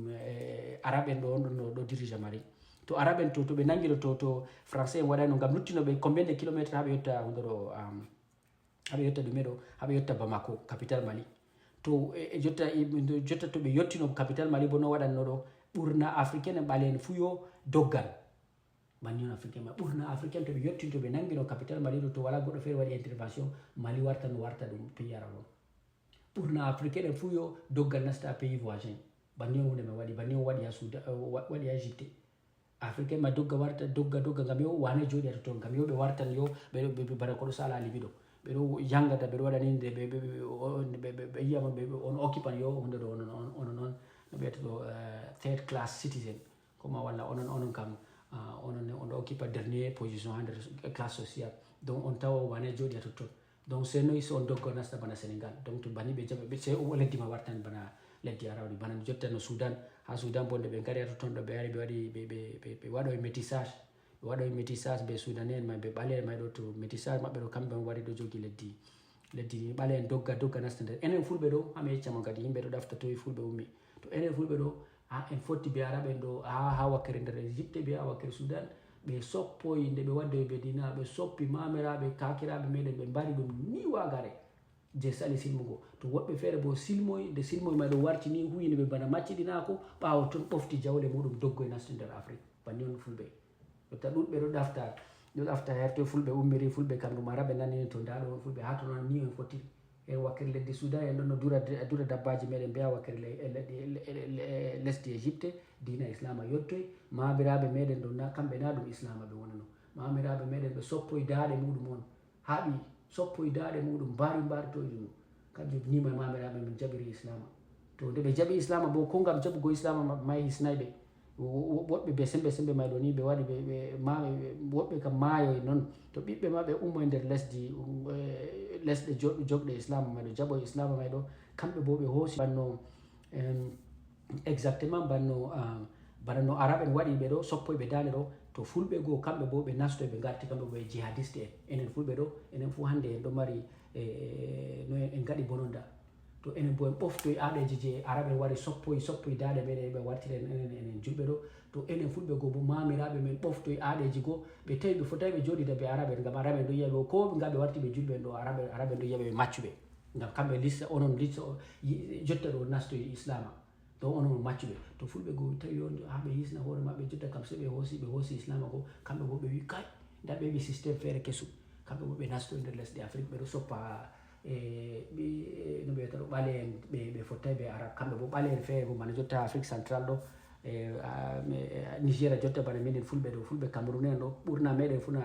araɓe en ɗo on ɗo dirige Mali to araɓe en to ɓe nangi ɗo to français en waɗayno ngam luttinoɓe combien de kilométre haɓe yetta hunde ɗo haɓe yetta ɗume ɗo haɓe yetta Bamako capital Mali to jotta to ɓe yettino capital Mali bo no waɗanno ɗo ɓurna africain en ɓalen fu yo doggan bannion africain ma ɓurna africain to ɓe yettino to ɓe nangino capital Mali ɗo to wala goɗɗo feere waɗi intervention Mali warta ɗum pays arabe on ɓurna africain en fu yo doggal nasta pays voisin bannion hunde ma waɗi bannion waɗi ha Sudan waɗi ha Égypte africain ma dogga ngam yo wane jooɗi to toon ngam yo ɓe wartan yo ɓe bana koɗo sala Libi ɗo ɓeɗo jangata ɓeɗo waɗa ni nde ɓe yiyama on occupan yo hunde ɗo onon no ɓeyata ɗo third class citizen comme walla onon kam on occupa dernier position ha nder classe sociale donc on tawa wane jooɗi ha totton donc c'est noyi so on doggo nasta bana Sénégal donc to banni ɓe jaɓa se leddi ma wartan bana leddi arawdi bana jotta no Sudan ha Sudan bo nde ɓe gari ha totton ɗo ɓe ari ɓe waɗoy métissage ɓe soudanais en ma ɓe ɓale ma ɗo to métissage maɓɓe ɗo kamɓe on wari ɗo jogi leddi ɓale en dogga nasta nder enen fulɓe ɗo hami yeccamo kadi yimɓe ɗo ɗafta toyi fulɓe ummi to enen fulɓe ɗo en fotti be araɓe en ɗo ha wakkere nder Égypte be ha wakkere Sudan ɓe soppoyi nde ɓe waddoy ɓe dina ɓe soppi mamiraɓe kakiraɓe meɗen ɓe mbari ɗum ni wagare je sali silmugo to woɓɓe feere bo silmoy nde silmoy ma ɗo warti ni huyini ɓe bana macciɗinako ɓawo ton ɓofti jawle muɗum doggoy nastu nder Afrique banni on fulɓe jotta ɗuɗɓe ɗo ɗafta herto fulɓe ummiri fulɓe kam ɗum araɓe nanini to ndaɗo on fulɓe ha to non ni en fottiri e wakkere leddi Sudan en ɗon no dura dabbaji meɗen be ha wakkere lesdi Égypte dina islama yottoy mamiraɓe meɗen ɗo kamɓe na ɗum islama ɓe wonano mamiraɓe meɗen ɓe soppoy daaɗe muɗum on haaɓi soppoy daaɗe muɗum mbari to ɗum kanjum nima mamiraɓe min jaɓiri islama to nde ɓe jaɓi islama bo ko ngam jaɓugo islama may hisnayɓe woɓɓe ɓe sembe may ɗo ni ɓe waɗi woɓɓe kam maayoy noon to ɓiɓɓe ma ɓe ummoy nder lesɗe joɓɗe islama may ɗo jaɓoy islama may ɗo kamɓe bo ɓe hoosi banno exactement bana no arab en waɗi ɓe ɗo soppoyɓe dande ɗo, to fulɓe goo kamɓe bo ɓe nastoy ɓe garti kamɓe bo e jihadiste en enen fulɓe ɗo enen fu hande en ɗo mari no en gaɗi bononda, to enen bo en ɓoftoy aɗeji je arab en wari soppoy dande meɗen ɓe wartiri enen julɓe ɗo, to enen fulɓe goo bo mamiraɓe men ɓoftoy aɗeji goo ɓe tawi ɓe fotayi ɓe joɗida ɓe arab en, gam arab en ɗo yiyaɓe ko nga ɓe warti ɓe julɓe en ɗo arab en ɗo yiyaɓe ɓe maccuɓe, gam kamɓe lista onon lista jotta ɗo nastoy islama donc onon maccuɓe, to fulɓe goo tawi on ha ɓe hisna hoore maɓɓe jotta kam so ɓe hoosi islama goo kamɓe bo ɓe wi kay nda ɓe ɓe systéme feere kesum, kamɓe bo ɓe nastoy nder lesɗe afrique ɓeɗo soppa no ɓe wiyata ɗo ɓale en ɓe fottayi ɓe arab, kamɓe bo ɓale en feere bo bana jotta afrique central ɗo nigéria jotta bana minen fulɓe ɗo fulɓe cameroun en ɗo ɓurna meɗen funa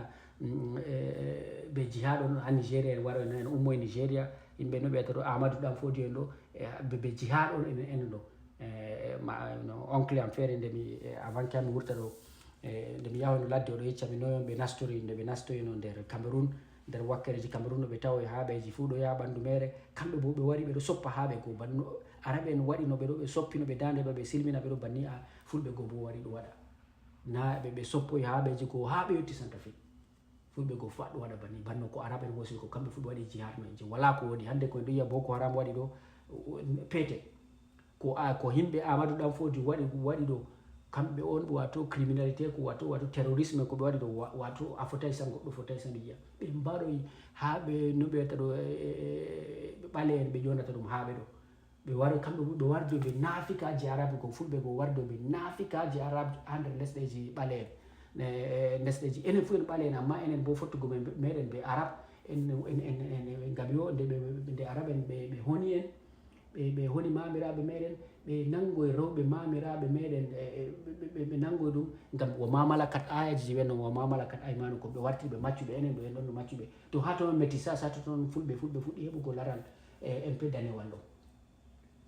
ɓe jihad on ha nigéria en waro en ummoye nigéria, yimɓe no ɓe wiyata ɗo amadou ɗan fodi en ɗo ɓe jihad on enen ɗo oncle am feere ndemi avant que mi wurta ɗo nde mi yahoy no ladde oɗo yeccami noyon ɓe nastori nde ɓe nastoyno nder cameroun, nder wakkereji cameroun no ɓe tawoy haaɓeji fuu ɗo yaha ɓanndu mere, kamɓe bo ɓe wari ɓeɗo soppa haaɓe goo banno arabe en waɗino ɓe ɗo ɓe soppino ɓe dande ɓe silmina ɓe ɗo banni a fulɓe goo bo wari ɗo waɗa na ɓe soppoy haaɓeji goo haa ɓe yetti Santa Fe, fulɓe goo fat ɗo waɗa banni banno ko arabe en hosi ko kamɓe fulɓe waɗi jihad ma je wala ko woni hande koye ɗo yiya boko haram waɗi ɗo peete ko himɓe amadou ɗan fodi waɗi ɗo kamɓe on wato criminalité ko wato terrorisme ko ɓe waɗi ɗo wato a fotayi san goɗɗo fotayi san yiya ɓe mbaɗoy ha ɓe no ɓe wiyata ɗo ɓe ɓale en ɓe ƴonata ɗum haaɓe ɗo ɓe wari kamɓe ɓe wardo ɓe naafikaji arabe ko fulɓe ko wardo ɓe naafikaji arabe ha nder lesɗeji ɓale en lesɗeji enen fu en ɓale en amma enen bo fottugo meɗen ɓe arab en gam yo nde arab en ɓe honi en ɓe honi mamiraɓe meɗen ɓe nangoye rewɓe mamiraɓe meɗen ɓe nangoye ɗum gam wo mamalakat ayaji je wenno wo mamalakat aymanu ko ɓe warti ɓe maccuɓe enen ɗo en ɗon no maccuɓe to ha toon métissage ha toon fulɓe fuɗɗi heɓugo laral en pe danewal ɗo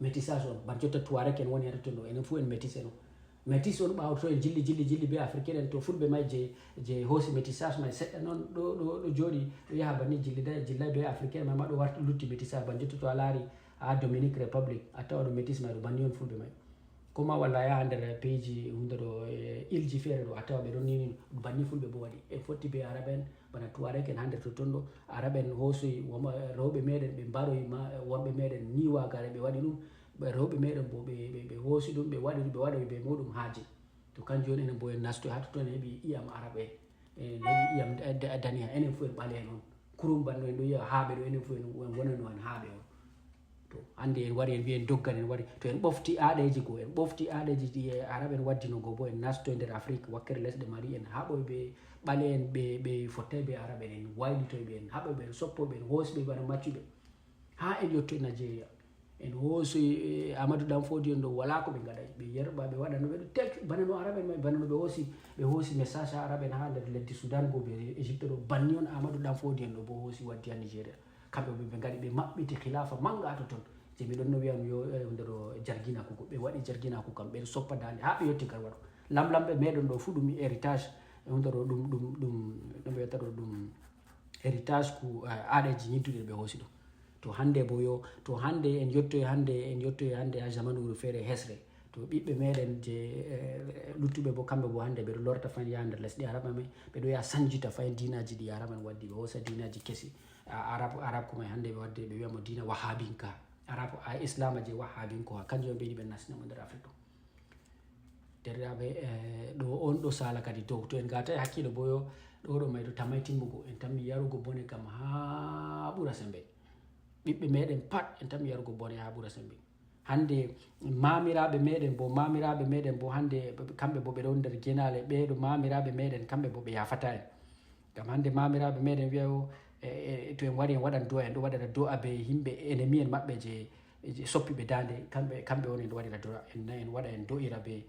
métissage on ban jotta tuarek en woni hata toon ɗo enen fu en métisse no métisse on ɓawto en jilli be africain en to fulɓe may je hoosi métissage may seɗɗa noon ɗo jooɗi ɗo yaha banni jillay be africain may ma ɗo warti lutti métissage ban jotta to a laari ha Dominique République a tawa ɗo métisse may ɗo banni on fulɓe may koma walla yaha nder pays ji hunde ɗo île feere ɗo a tawa ɓe ɗon ni banni fulɓe bo waɗi en fotti be arabe en bana tuarek en ha nder totton ɗo arabe en hoosoy rewɓe meɗen ɓe mbaroy wonɓe meɗen ni wagare ɓe waɗi ɗum rewɓe meɗen bo ɓe hoosi ɗum ɓe waɗoy ɓe muɗum haaji to kanjum on enen bo en nastoy ha totton en heeɓi iyam arabe en heeɓi iyam daniya enen fu en ɓale en on kurum banno en ɗo yiya haaɓe ɗo enen fu en wonano en haaɓe on to hande en wari en mbi en doggan en wari to en ɓofti aɗeji goo en ɓofti aɗeji ɗi arabe en waddino goo bo en nastoy nder afrique wakkere lesɗe mari en haɓoy ɓe ɓale en ɓe fottay ɓe arabe en waylitoy ɓe en haɓoy ɓe en soppoy ɓe en hoosɓe bana maccuɓe ha en yettoy nigeria en hoosoy amadou ɗan fodi en ɗo wala ko ɓe gaɗay ɓe yerɓa ɓe waɗano ɓeɗo tek bana no arabe en may bana no ɓe hoosi message ha arabe en ha nder leddi soudan goo ɓe égypte ɗo banni on amadou ɗan fodi en ɗo bo hoosi waddi ha nigéria kamɓe ɓe gaɗi ɓe maɓɓiti khilafa manga to toon je miɗon no wiyam yo hunde ɗo jarguinaku ko ɓe waɗi jarguinaku kam ɓeɗo soppa dande ha ɓe yetti kar waɗo lamlamɓe meɗen ɗo fu ɗum héritage hunde ɗo ɗum no ɓe wiyata ɗo ɗum héritage ko aɗeji ñidduɗe ɓe hoosi ɗum to hande bo yo to hande en yettoy hande ha jamanu feere hesre to ɓiɓɓe meɗen je luttuɓe bo kamɓe bo hande ɓeɗo lorta fayin yaha nder lesɗe araba may ɓeɗo yaha sanjita fayin dinaji ɗi arabe en waddi ɓe hoosa dinaji kesi arab ko may hande ɓe wadde ɓe wiyamo dina wahabinka arab islama je wahabinko ha kanjum on ɓe yiɗi ɓe nasnamo nder afrique ɗo derɗiraɓe ɗo on ɗo sala kadi dow to en gatayi hakkilo bo yo ɗo may ɗo tamay timmugo en tammi yarugo bone kam ha ɓuura sembe ɓiɓɓe meɗen pat en tammi yarugo bone ha ɓuura sembe hande mamiraɓe meɗen bo hande kamɓe bo ɓeɗon nder genale ɓeɗo mamiraɓe meɗen kamɓe bo ɓe yafata en gam hande mamiraɓe meɗen wiya o to en wari en waɗan do'a en ɗo waɗana do'a be yimɓe ennemi en maɓɓe je soppiɓe dande kamɓe on en ɗo waɗira do'a en waɗa en do'ira be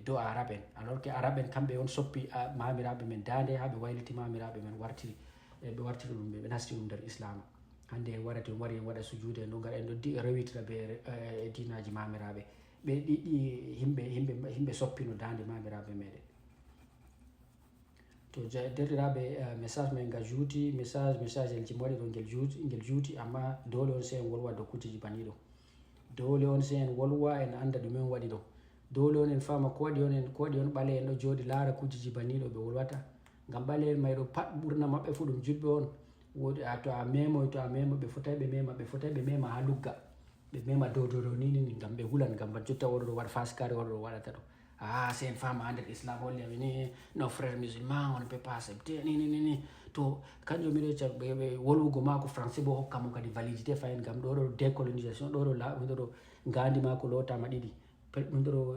do'a arabe en alors que arabe en kamɓe on soppi mamiraɓe men dande ha ɓe wayliti mamiraɓe men ɓe wartiri ɗum ɓe nasti ɗum nder islama hande en warata en wari en waɗa sujude en ɗo gara en ɗo rewitira be dinaji mamiraɓe ɓe ɗiɗi yimɓe soppino dande mamiraɓe meɗen to derɗiraɓe message men nga juuti message el ji waɗi ɗo ngel juuti amma dole on se en wolwa dow kujeji bani ɗo dole on se en wolwa en anda ɗumen waɗi ɗo dole onen fama ko waɗi on ɓale en ɗo jooɗi laara kujeji banniɗo ɓe wolwata ngam ɓale en mayɗo pat ɓurna maɓɓe fu ɗum julɓe on. Wodi to a memo ɓe fotai ɓe mema ha lugga, ɓe mema dow ni ngam ɓe hulan, ngam ba jotta oɗo ɗo waɗa fasikare oɗo ɗo waɗata ɗo. C'est une femme ha nder islam holli amin nos frères musulmans on ne peut pas accepter ni to kanjum miɗo yecca ɓe wolwugo mako français bo hokka mo kadi validité fayin, ngam ɗo ɗo décolonisation ɗo ɗo ngandi mako lotama ɗiɗi. ɗum ɗo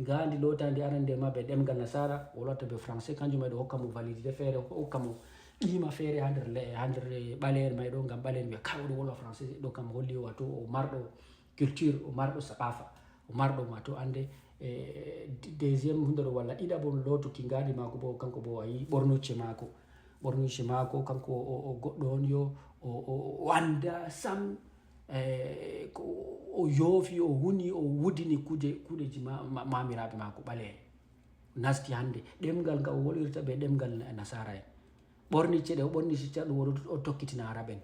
ngandi lotandi arande ma ɓe ɗemgal nasara wolwata ɓe français, kanjum mayɗo hokka mo validité feere, hokka mo qima feere ha nder ɓale en mayɗo, ngam ɓale en wiya kala oɗo wolwa français ɗo kam holli wato o marɗo culture, o marɗo saqafa, o marɗo wato ande deuxiéme hunde ɗo walla ɗiɗaɓo lotuki ngandi mako bo kanko bo ayi ɓornucce mako kanko o goɗɗo on yo o anda sam o yoofi o wuni o wudini kuɗeji mamiraɓe mako ɓale en nasti hande ɗemgal nga o wolwirta ɓe ɗemgal nasara en. ɓornicce ɗe o ɓorni sicca ɗum o tokkitina araɓen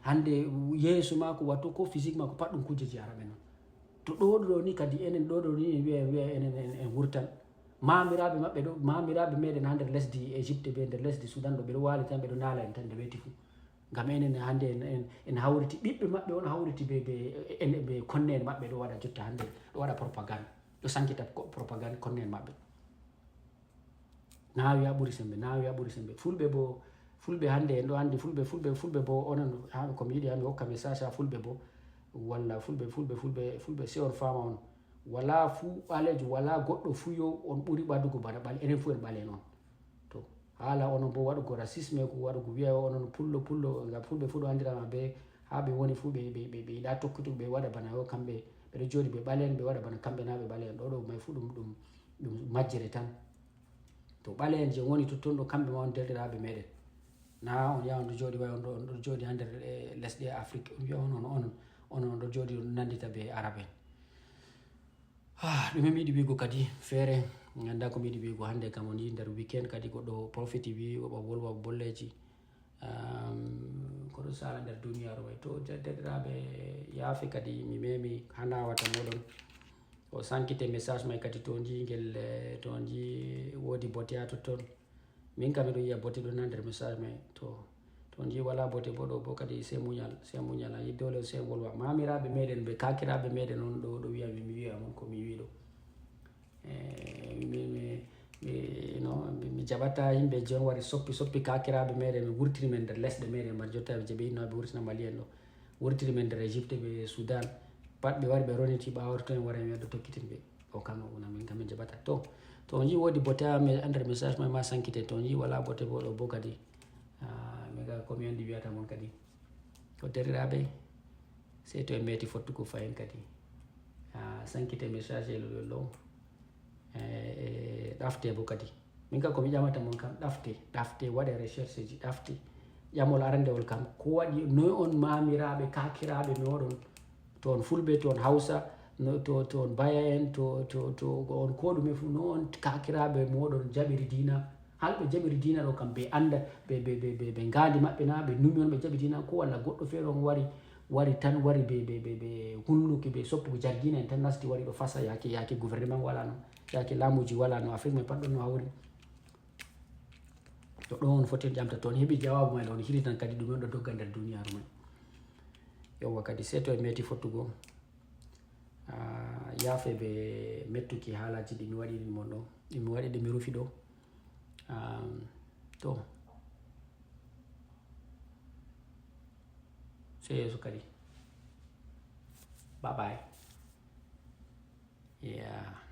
hande yeeso mako watto ko physique mako pat ɗum kujeji araɓen on. To ɗo ni kadi enen ɗo ni wiya enen en wurtan mamiraɓe maɓɓe ɗo, mamiraɓe meɗen ha nder lesdi Égypte be nder lesdi Soudan ɗo ɓeɗo wali tan ɓeɗo nala en tan nde weti fu, ngam enen hande en hawriti ɓiɓɓe maɓɓe on hawriti ɓe konne en maɓɓe ɗo waɗa jotta hande ɗo waɗa propagande, ɗo sankita propagande konne en maɓɓe. nawi ha ɓuuri sembe fulɓe hande en ɗo andi fulɓe bo onon komi yiɗi hami hokka message ha fulɓe bo, walla fulɓe se on fama on, wala fu ɓalejo wala goɗɗo fuyo on ɓuuri ɓadugo bana ɓale, enen fu en ɓalen on. To haala onon bo waɗugo racisme ko waɗugo wiya onon pullo ngam fulɓe fu ɗo andirama be ha ɓe woni fu ɓe yiɗa tokkutugo ɓe waɗa bana o kamɓe ɓeɗo jooɗi ɓe ɓalen ɓe waɗa bana kamɓe na ɓe ɓalen. ɗo may fu ɗum majjere tan. To ɓale en je woni totton ɗo kamɓe ma on derɗiraɓe meɗen, na on yaha on ɗo jooɗi way on ɗo jooɗi ha nder lesɗe Afrique on wiya on ɗo jooɗi on nandita be arabe en. ɗume mi yiɗi wiigo kadi feere mi anda ko mi yiɗi wiigo hande kam on yi nder weekend kadi goɗɗo profiti wi oɓa wolwa bolleji koɗo sala nder duniyaru way. To derɗiraɓe yaafe kadi mi memi ha nawata moɗon o sankite message may kadi to jingel to ji wodi bote ha totton, min kam miɗo yiya bote ɗo na nder message may, to ji wala bote bo ɗo bo kadi se muñal ayi dole se wolwa. Mamiraɓe meɗen ɓe kakiraɓe meɗen on ɗo wiya mi wiya mon ko mi wi ɗo, mi jaɓata yimɓe joni wari soppi kakiraɓe meɗen mi wurtiri men nder lesɗe meɗen mbar jotta je ɓe yinno ɓe wurtina Mali en ɗo, wurtiri men nder Égypte ɓe Soudan pat ɓe wari ɓe roniti ɓawo to en wara mi waɗa tokkitin ɓe o kam min kam min jaɓata. To on yi wodi bote ha nder message ma sankite, to on yi wala bote bo ɗo bo kadi miga komi andi wiyata mon kadi ko derɗiraɓe sey to en meti fottugo fayin kadi sankite message e ɗo ɗafte bo kadi min kam komi ƴamata mon kam ɗafte waɗe recherche ji ɗafte ƴamol arandewol kam ko waɗi noy on mamiraɓe kakiraɓe moɗon, to on fulɓe, to on hausa, to on baya en, to on ko ɗume fu no on kakiraɓe moɗon jaɓiri dina, halɓe jaɓiri dina ɗo kam ɓe anda ɓe ngandi maɓɓe na ɓe numi on ɓe jaɓi dina, ko walla goɗɗo feere on wari tan wari ɓe hunnuki ɓe soppugo jargina en tan nasti wari ɗo fasa yake gouvernement wala no, yake laamuji wala no, Afrique mai pat ɗon no hawri. To ɗo on foti ƴamta, to on heɓi jawabu may on hiritan kadi ɗume on ɗo dogga nder duniyaru mai. Yowwa kadi se to en meti fottugo yaafe ɓe mettuki haalaji ɗi mi waɗi mon ɗo, ɗi mi rufi ɗo. To sai yeso kadi, bye bye. Yeah.